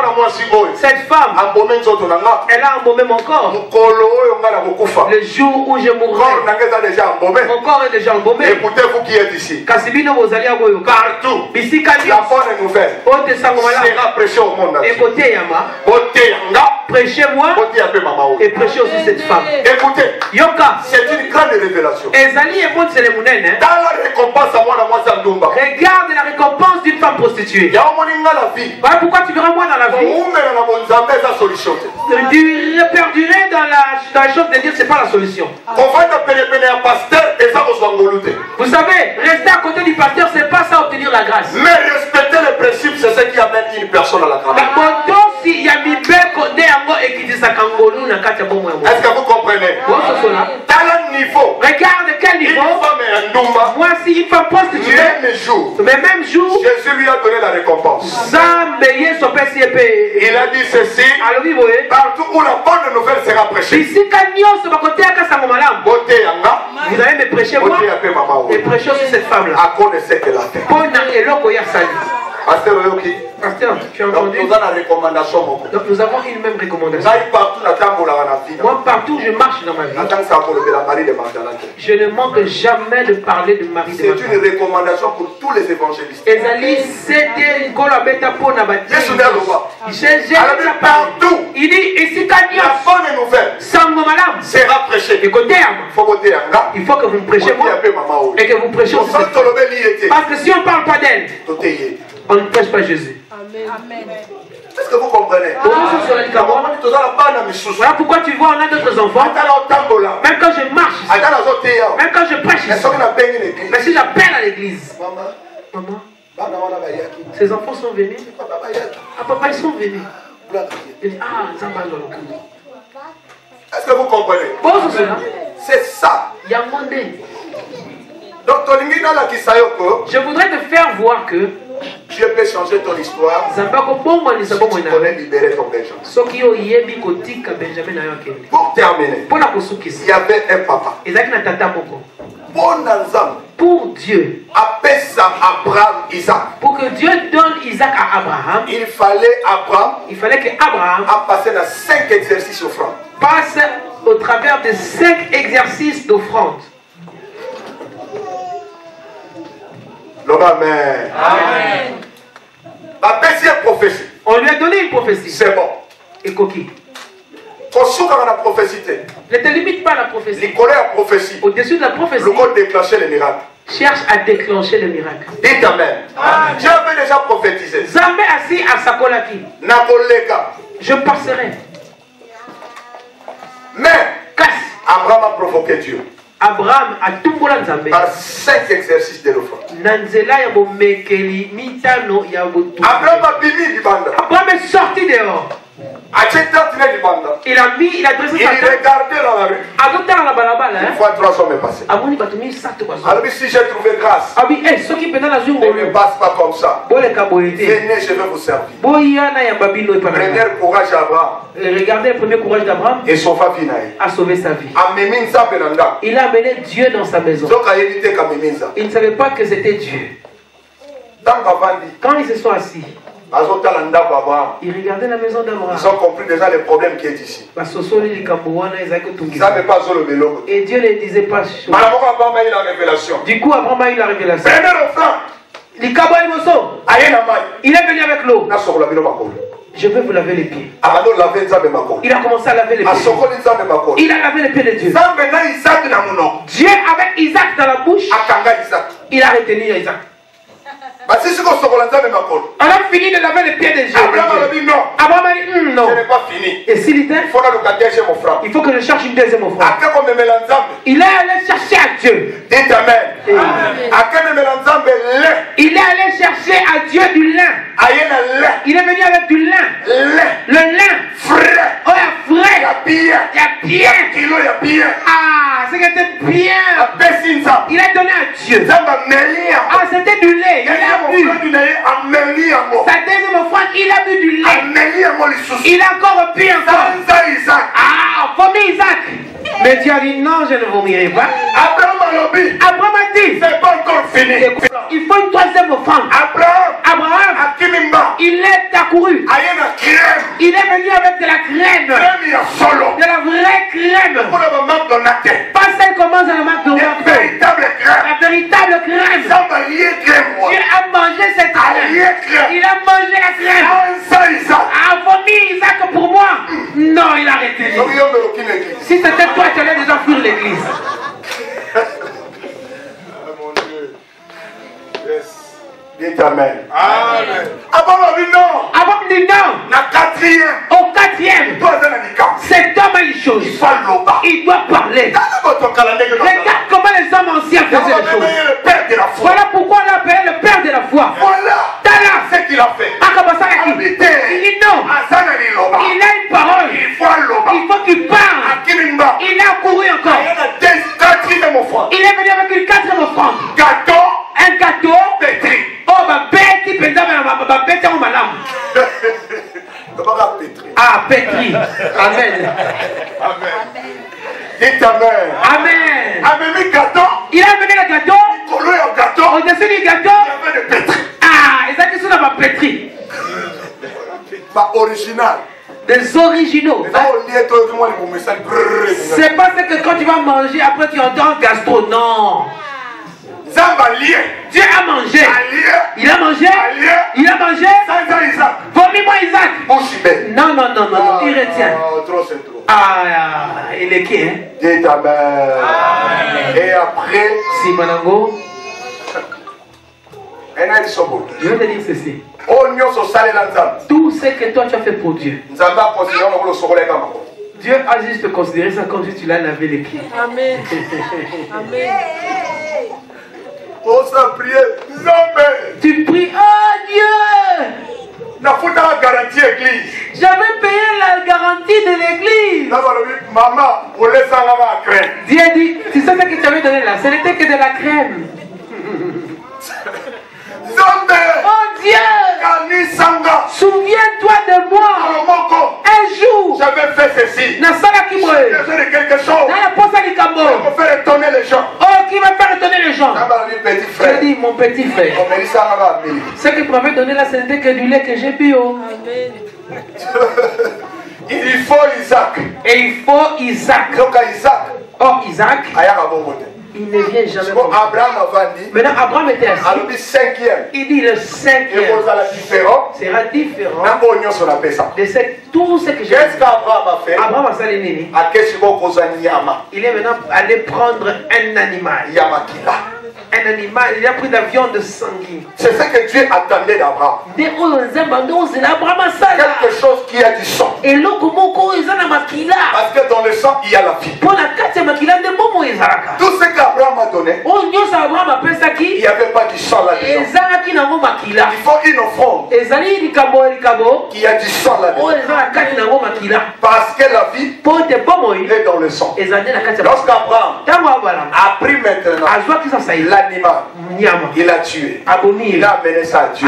cette femme, elle a embaumé mon corps. Le jour où je mourrai, mon corps est déjà embaumé. Écoutez-vous qui êtes ici. Partout, la bonne nouvelle sera prêchée au monde. Prêchez-moi et prêchez aussi cette femme. Écoutez, c'est une grande révélation. Dans la récompense à moi, regarde la récompense d'une femme prostituée. Voilà pourquoi tu verras moi dans la vie. Perdurer dans la chose de Dieu, c'est pas la solution. Vous savez, rester à côté du pasteur, c'est pas ça obtenir la grâce. Mais respecter les principes, c'est ce qui amène une personne à la grâce. Est-ce que vous comprenez? Dans le niveau, regarde quel niveau. Moi, si une femme prostituée, même jour, Jésus lui a donné la récompense. Il a dit ceci: partout où la bonne nouvelle sera prêchée, vous allez me prêcher moi et prêcher aussi cette femme là. À cause de ce qu'elle a fait. Pasteur Oyoki. Pasteur, tu as entendu? Donc nous avons une même recommandation. Moi, partout où je marche dans ma vie, je ne manque jamais de parler de Marie de Magdala. C'est une recommandation pour tous les évangélistes. Partout, il dit ici la bonne nouvelle sera prêchée. Il faut que vous me prêchiez moi et que vous prêchiez aussi. Parce que si on ne parle pas d'elle, on ne prêche pas Jésus. Amen. Est-ce que vous comprenez? Voilà pourquoi tu vois, on a d'autres enfants. Même quand je marche, même quand je prêche, mais si j'appelle à l'église, maman, ces enfants sont venus. Ah, papa, ils sont venus. Il dit, ah, est-ce que vous comprenez? C'est ça. Donc, je voudrais te faire voir que Dieu peut changer ton histoire si tu connais libérer ton Benjamin. Pour terminer, il y avait un papa. Pour Dieu, pour que Dieu donne Isaac à Abraham, il fallait que Abraham passer dans 5 exercices d'offrande. Passe au travers de 5 exercices d'offrande. Amen. Amen. On lui a donné une prophétie. C'est bon. Et coquille. Ne te limite pas à la prophétie. Au-dessus de la prophétie, déclencher les miracles. Cherche à déclencher le miracle. Dites amen. Dieu avait déjà prophétisé. Zambé assis à Sakolaki. Je passerai. Mais Abraham a provoqué Dieu. Abraham a tout Nzambe par 5 exercices de l'offrande. Abraham est sorti dehors. Il a dressé sa tête. Il regardait dans la rue. Une fois 3 hommes est passé. Alors si j'ai trouvé grâce, ne me passe pas comme ça. Venez, je vais vous servir. Prenez le courage d'Abraham. Regardez le premier courage d'Abraham. Et sauva a sauvé sa vie. Il a amené Dieu dans sa maison. Il ne savait pas que c'était Dieu. Quand ils se sont assis, ils regardaient la maison d'Abraham. Ils ont compris déjà les problèmes qui est ici. Ils n'avaient pas le mélodie. Et Dieu ne disait pas chose. Abraham a eu la révélation. Du coup, Abraham a eu la révélation. Premier offrande. Likabo emoso. A Il est venu avec l'eau. Je vais vous laver les pieds. Il a commencé à laver les pieds. Il a lavé les pieds de Dieu. Dieu avec Isaac dans la bouche, il a retenu Isaac. On a fini de laver les pieds de Dieu. Abraham a dit non. Ce n'est pas fini. Et s'il était, il faut que je cherche une deuxième offrande. Il est allé chercher à Dieu. Dites Amen. Il est allé chercher à Dieu du lin. Il est venu avec du lin. Le lin frais. Oh, il y a frais. Il y a bien. Ah, c'est que c'était bien. Il a donné à Dieu. Ah, c'était du lait. Il a bu. Sa deuxième offrande, il a bu du lait. Il a encore bu encore. Ah, vomit Isaac. Mais Dieu a dit non, je ne vomirai pas. Abraham a dit c'est pas encore fini. Il faut une troisième offrande. Abraham, il est accouru. Il est venu avec de la crème. De la vraie crème. Pas celle qu'on mange à la McDonald's. La véritable crème. Dieu a mangé cette crème. Il a mangé la crème. A vomi Isaac pour moi. Non, il a arrêté. Si c'était toi, tu allais déjà fuir l'église. Dites Amen. Amen. Abraham dit non. Au quatrième, cet homme a une chose. Il doit parler. Regarde comment les hommes anciens faisaient les choses. Voilà pourquoi on l'appelait le père de la foi. Voilà ce qu'il a fait. Il dit non. Il a une parole. Il faut qu'il parle. Il a couru encore. Il est venu avec une quatrième offrande. Un gâteau pétri. Oh, ma bête qui pétrit, ma bête en malade. Ah, pétri. Amen. Dites Amen. Amen. Il a amené le gâteau. Au-dessus du gâteau, ah, et ça qui sont dans ma pétri. Original. Des originaux. C'est pas ce que quand tu vas manger, après tu entends gastro. Non. Dieu a mangé. Il a mangé. Vomis-moi Isaac. Non. Il retient. Ah, il est qui, hein? Et après, Simanango. Je vais te dire ceci. Tout ce que toi tu as fait pour Dieu, Dieu a juste considéré ça comme si tu l'as lavé les pieds. Amen. Amen. On s'est prié. Tu pries, oh Dieu! J'avais payé la garantie de l'église. Dieu dit, tu sais ce que tu avais donné là, ce n'était que de la crème. Oh Dieu, souviens-toi de moi. Un jour, j'avais fait ceci. J'ai besoin de quelque chose. Pour faire étonner les gens. Oh, qui va faire étonner les gens? Je dis, mon petit frère, ce que tu m'avais donné là, ce n'était que du lait que j'ai bu. Amen. Il faut Isaac. Et il faut Isaac. Donc Isaac. Oh, Isaac. Il ne vient jamais. Maintenant, Abraham était assis. Il dit le cinquième sera différent de tout ce que j'ai fait. Abraham a fait. Il est maintenant allé prendre un animal. Un animal, il a pris de la viande sanguine. C'est ce que Dieu attendait d'Abraham. Quelque chose qui a du sang. Parce que dans le sang, il y a la vie. Tout ce qu'Abraham a donné, il n'y avait pas du sang là-dedans. Il faut une offrande qui a du sang là-dedans. Parce que la vie est dans le sang. Lorsqu'Abraham a pris maintenant l'animal, il a tué. Il a amené ça à Dieu.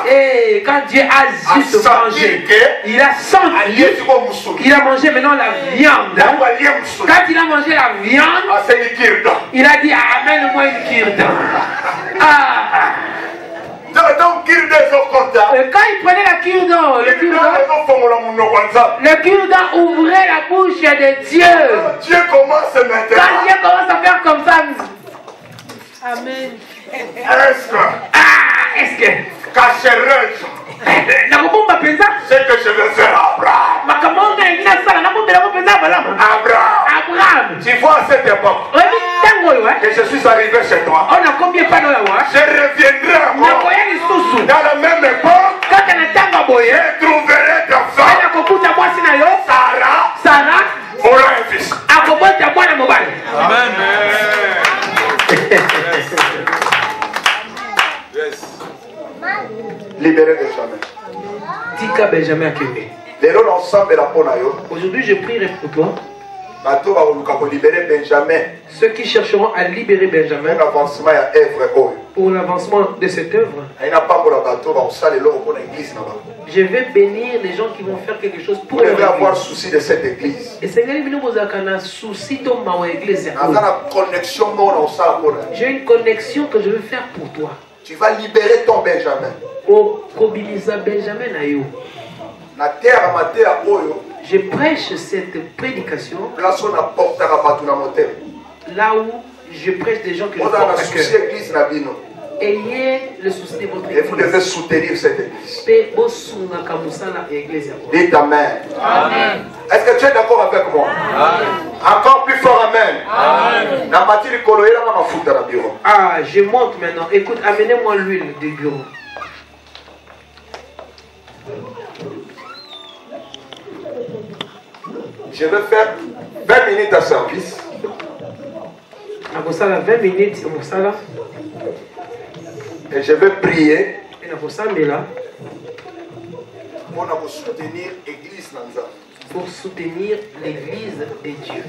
Et quand Dieu a juste mangé, il a senti, il a mangé maintenant la viande. Quand il a mangé la viande, il a dit amène-moi une kirdan. Donc, quand il prenait la kirdan, le kirdan ouvrait la bouche de Dieu. Dieu commence maintenant. Quand Dieu commence à faire comme ça. Amen. est-ce que cachereuse, c'est que je vais faire à Abraham. Abraham, tu vois à cette époque que je suis arrivé chez toi, je reviendrai encore dans la même époque, je trouverai ta femme, Sarah aura un fils. Amen. Libérez Benjamin. Tika Benjamin Akebe. Aujourd'hui, je prierai pour toi. Ceux qui chercheront à libérer Benjamin pour l'avancement de cette œuvre. Je vais bénir les gens qui vont faire quelque chose pour l'église. Vous devez avoir souci de cette église. J'ai une connexion que je veux faire pour toi. Tu vas libérer ton Benjamin. Je prêche cette prédication là où je prêche des gens que je porte à cœur. Ayez le souci de votre église. Et vous devez soutenir cette église. Dites Amen. Amen. Est-ce que tu es d'accord avec moi? Amen. Encore plus fort Amen. Amen. Ah, je monte maintenant. Écoute, amenez-moi l'huile du bureau. Je vais faire 20 minutes à service. À 20 minutes, et je vais prier pour soutenir l'église. Pour soutenir l'église de Dieu.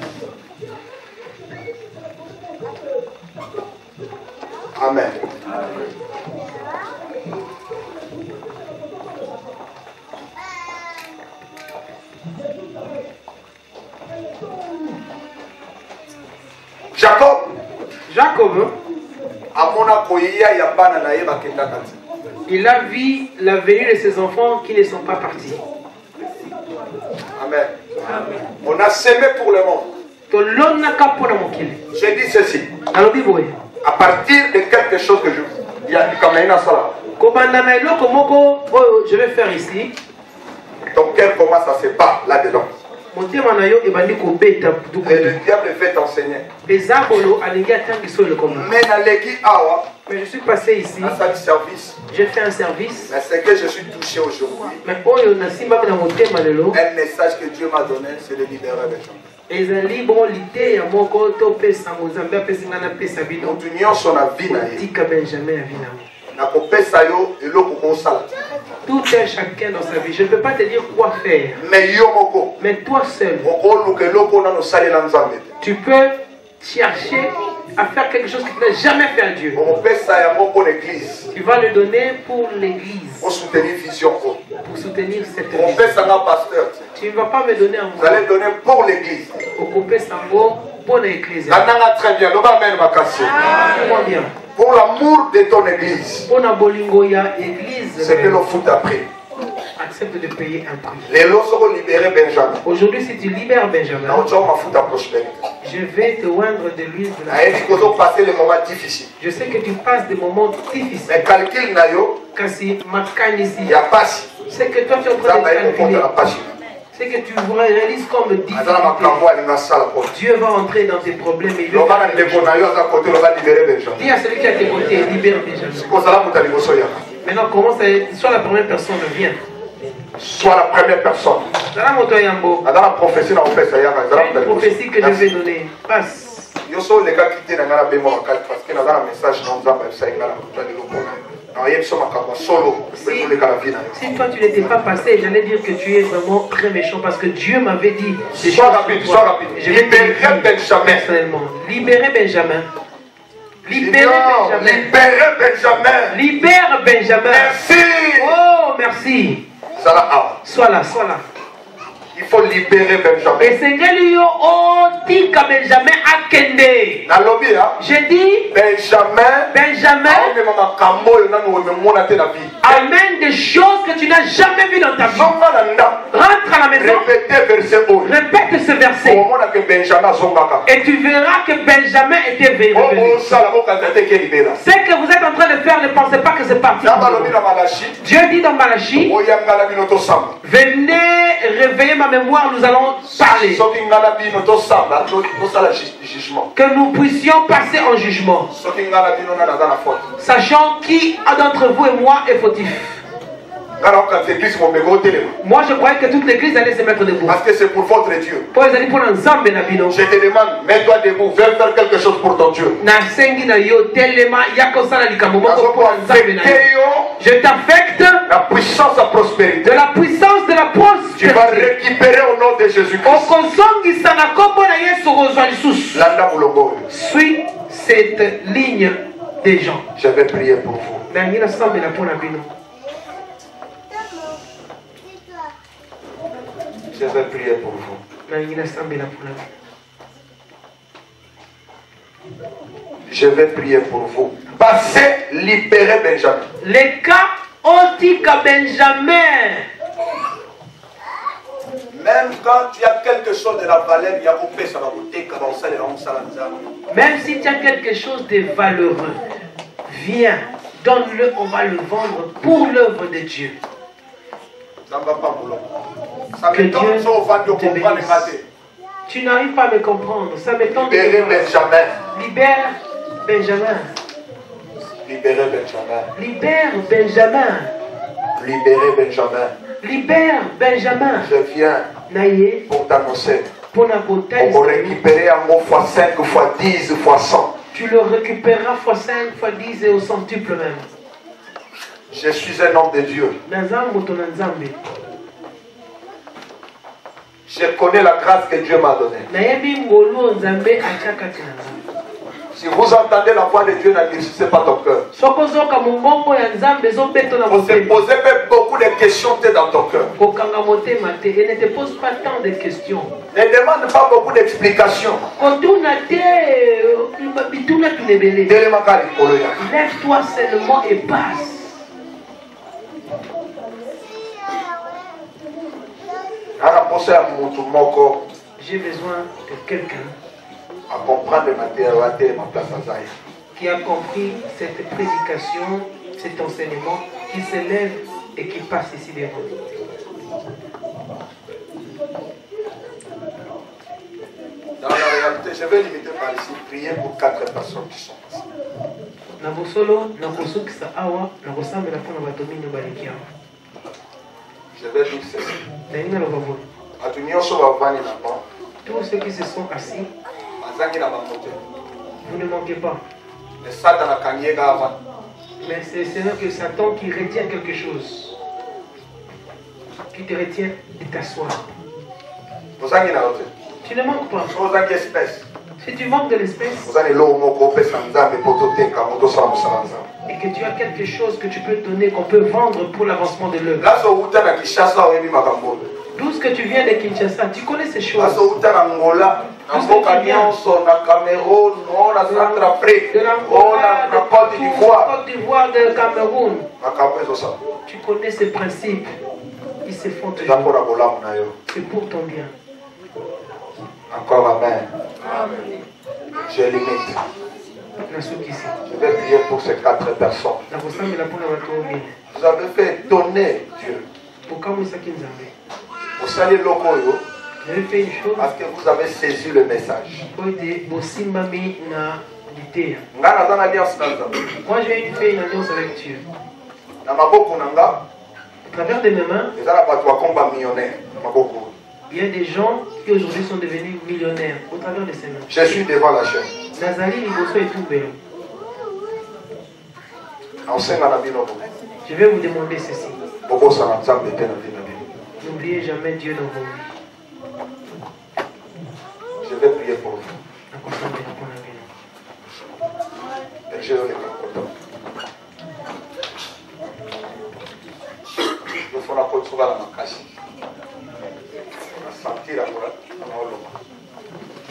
Amen. Jacob, il a vu la venue de ses enfants qui ne sont pas partis. Amen. Amen. On a semé pour le monde. J'ai dit ceci. À partir de quelque chose que je vais faire ici. Ton cœur commence à se battre là-dedans. Et le diable veut t'enseigner. Mais je suis passé ici. J'ai fait un service. Mais ce que je suis touché aujourd'hui, un message que Dieu m'a donné, c'est de libérer les gens. Tout un chacun dans sa vie. Je ne peux pas te dire quoi faire. Mais toi seul, tu peux chercher à faire quelque chose que tu n'as jamais fait à Dieu. Tu vas le donner pour l'église. Pour soutenir cette église. Tu ne vas pas me donner en moi. Vous allez donner pour l'église. Pour l'église. Très bien. Bien. Pour l'amour de ton église. C'est que l'on fout à prix. Accepte de payer un prix. Aujourd'hui, si tu libères Benjamin, je vais te oindre de l'huile de la difficile. Je sais que tu passes des moments difficiles. Mais calcul c'est que toi tu es en train de calculer. C'est que tu réalises comme difficile. Dieu va entrer dans tes problèmes et dis à celui qui a tes côtés, libère Benjamin. Maintenant, commence à être, sois la première personne, viens. Sois la première personne. C'est une prophétie que je vais donner. Passe. Si toi tu n'étais pas passé, j'allais dire que tu es vraiment très méchant parce que Dieu m'avait dit. Sois rapide. Libérer Benjamin. Personnellement. Libérer Benjamin. Libère Benjamin. Merci. Oh, merci. Sois là. Il faut libérer Benjamin. Et Seigneur, Benjamin a kendé. J'ai dit Benjamin amène des choses que tu n'as jamais vues dans ta vie. Rentre à la maison. Répète ce verset. Et tu verras que Benjamin était venu. Ce que vous êtes en train de faire, ne pensez pas que c'est c'est parti. Dieu dit dans Malachie, venez réveiller ma mémoire, nous allons parler. Que nous puissions passer en jugement. Sachant qui d'entre vous et moi est fautif. Moi je croyais que toute l'église allait se mettre debout. Parce que c'est pour votre Dieu. Je te demande, mets-toi debout, viens faire quelque chose pour ton Dieu. Je t'affecte la puissance à prospérité. De la puissance de la prospérité. Tu vas récupérer au nom de Jésus-Christ. Suis cette ligne des gens. Je vais prier pour vous. Je vais prier pour vous. Je vais prier pour vous. Passez, libérez Benjamin. Les cas antiques Benjamin. Même quand il y a quelque chose de la valeur, il y a coupé ça va goûter. Même si tu as quelque chose de valeureux, viens, donne-le, on va le vendre pour l'œuvre de Dieu. Ça ne va pas vouloir. Que Dieu te bénisse. Tu n'arrives pas à me comprendre. Ça m'étonne. Libérez Benjamin. Libère Benjamin. Libérez Benjamin. Libère Benjamin. Libérez Benjamin. Libère Benjamin. Je viens pour t'annoncer. On va récupérer en mot fois 5, fois 10, fois 100. Tu le récupéreras fois 5, fois 10 et au centuple même. Je suis un homme de Dieu. Je connais la grâce que Dieu m'a donnée. Si vous entendez la voix de Dieu, n'endurcissez pas ton cœur. On se posait même beaucoup de questions dans ton cœur. Ne te pose pas tant de questions. Ne demande pas beaucoup d'explications. Lève-toi seulement et passe. J'ai besoin de quelqu'un à comprendre qui a compris cette prédication, cet enseignement, qui se lève et qui passe ici devant. Dans la réalité, je vais limiter par ici, prier pour 4 personnes qui sont passées. Je vais dire ceci. Tous ceux qui se sont assis, vous ne manquez pas. Mais c'est Seigneur que Satan qui retient quelque chose. Qui te retient de t'asseoir. Tu ne manques pas. Si tu manques de l'espèce, et que tu as quelque chose que tu peux donner, qu'on peut vendre pour l'avancement de l'œuvre. D'où ce que tu viens de Kinshasa, tu connais ces choses. De l'Angola, de Côte d'Ivoire, de Cameroun. Tu connais ces principes. Ils se font toujours. C'est pour ton bien. Encore amen. Je limite. Je vais prier pour ces 4 personnes. Vous avez fait donner Dieu. Vous saluez l'Okoyo. Parce que vous avez saisi le message. Moi j'ai fait une alliance avec Dieu. À travers de mes mains, il y a des gens qui aujourd'hui sont devenus millionnaires au travers de ces mains. Je suis devant la chaîne. Je vais vous demander ceci. N'oubliez jamais Dieu dans vos vies. Je vais prier pour vous.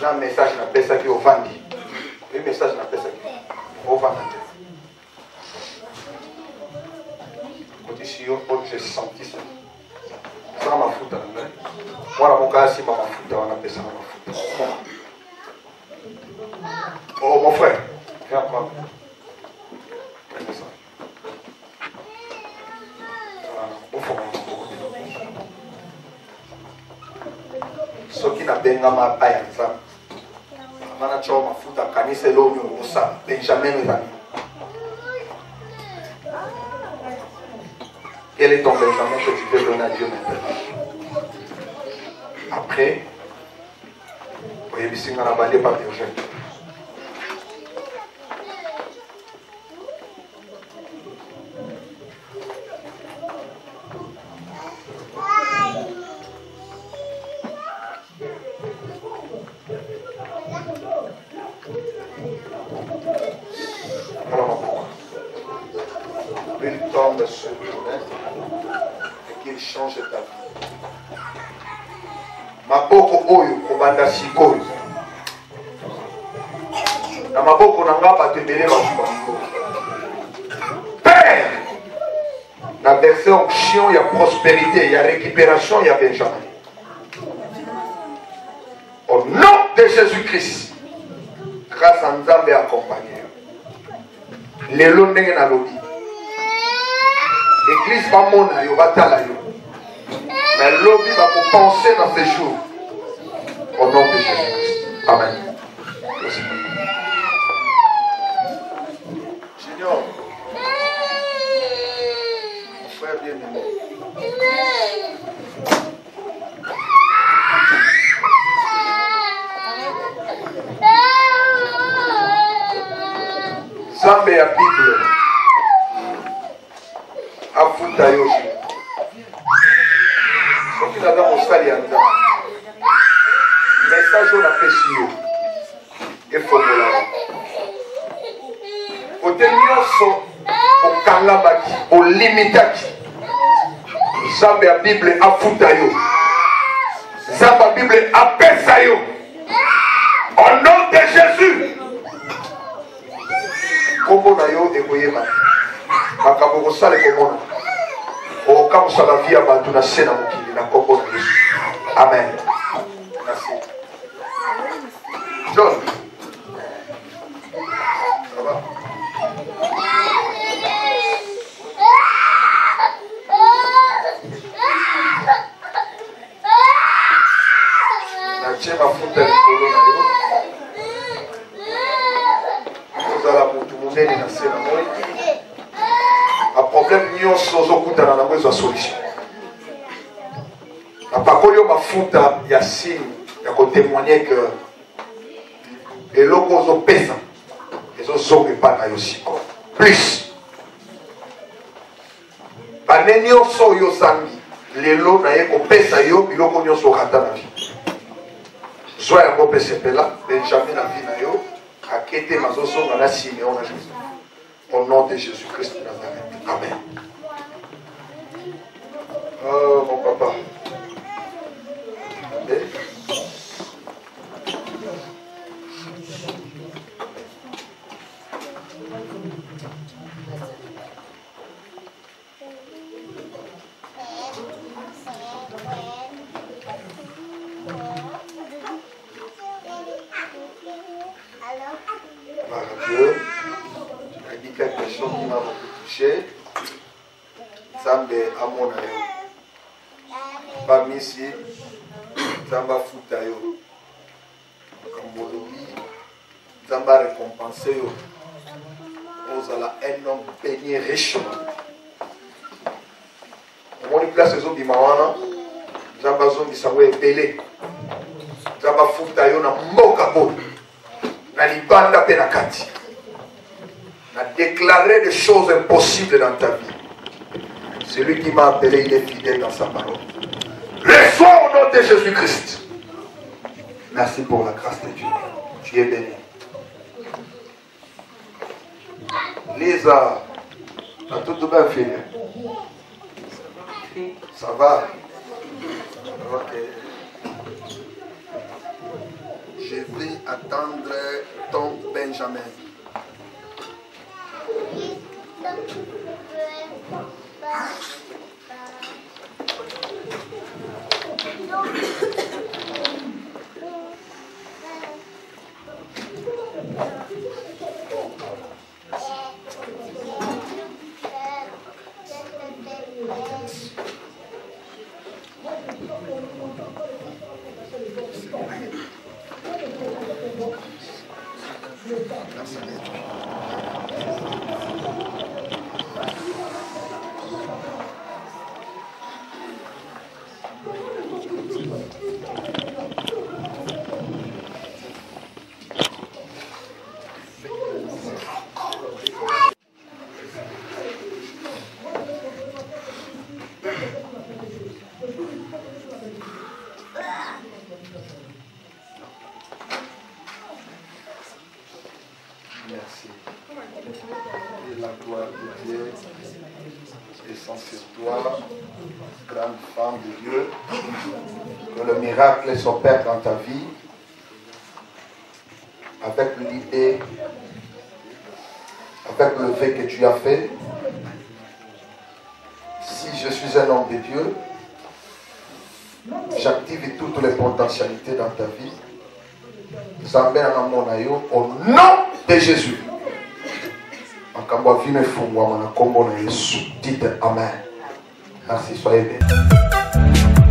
Un message n'a pas ça qui au vandi. Un message n'a pas ça qui au vandi. Quand je suis au point, j'ai senti ça. Ça m'a foutu. Moi, mon gars, si m'a foutu, on a fait ça. Oh, mon frère, viens prendre. na benga mapa ya nzambe mana cho mafuta kanisa lonyo osa Benjamin ezali. Quel est ton Benjamin que tu peux donner à Dieu maintenant? Après, vous voyez, ici, on a balayé par Virgin. Il tombe sur lui et qu'il change ta vie. Maboko oyo kobanda sikoyo. Na maboko na nga batembele ba. Père, la verset onction, il y a prospérité, il y a récupération, il y a Benjamin. Au nom de Jésus-Christ, grâce à Nzambe accompagné. Les londres na lobby. L'église va monter, va t'aller. Mais le lobby va pour penser dans ces jours. Au nom de Jésus-Christ. Amen. Merci. Seigneur, mon frère bien-aimé. Zambe ya Bible. Afuta yoshi. Soki na dans mosali ya nzambe. Message on a fait sur et formula. Kote nyonso okanga baki, olimitaki. Zambe ya Bible afuta yo. Zambe ya Bible apesa yo. Au nom de Jésus. Kombo na yo ekoyeba. Makambo kosala komona. Okamusa la vie ya bato na se na mokili na kombo na Yesu. Amen. Merci. John. Ça va? Na tie mafuta likolo na yo. Ozala mutu monene na se na moi. Un problème nyonso ozokutana nango ezwa solution. Napakoli yo mafuta ya signe ya kotémoigner que eloko ozopesa ezozonga epai na yo sikoyo. Plus bane nyonso oyo ozangi lelo na ye kopesa yo biloko nyonso okata na vie. Zwa yango mpe sepela Benjamin na vie na yo akete mazozonga na Simeon na Jésus. Au nom de Jésus-Christ de Nazareth. Amen. Oh, mon papa. Amen. Gloire à Dieu. Il y a quelque chose qui m'a beaucoup touché. Zambe amona yo. Parmi ici, Zamba futa yo. Kambolobi, Zamba récompense yo. Ozala un homme béni richement. On y place les autres bimawana. Zamba zombi sawe belé. Zamba futa yo na moka bo. Na libanda pe na kati. A déclaré des choses impossibles dans ta vie. Celui qui m'a appelé, il est fidèle dans sa parole. Reçois au nom de Jésus-Christ. Merci pour la grâce de Dieu. Tu es béni. Lisa, t'as tout bien fait. Ça va? Ok. Je vais attendre ton Benjamin. gloire de Dieu descend sur toi, grande femme de Dieu, que le miracle s'opère dans ta vie avec l'idée, avec le fait que tu as fait. Si je suis un homme de Dieu, j'active toutes les potentialités dans ta vie. Au nom de Jésus. Dites Amen. Merci, soyez bénis.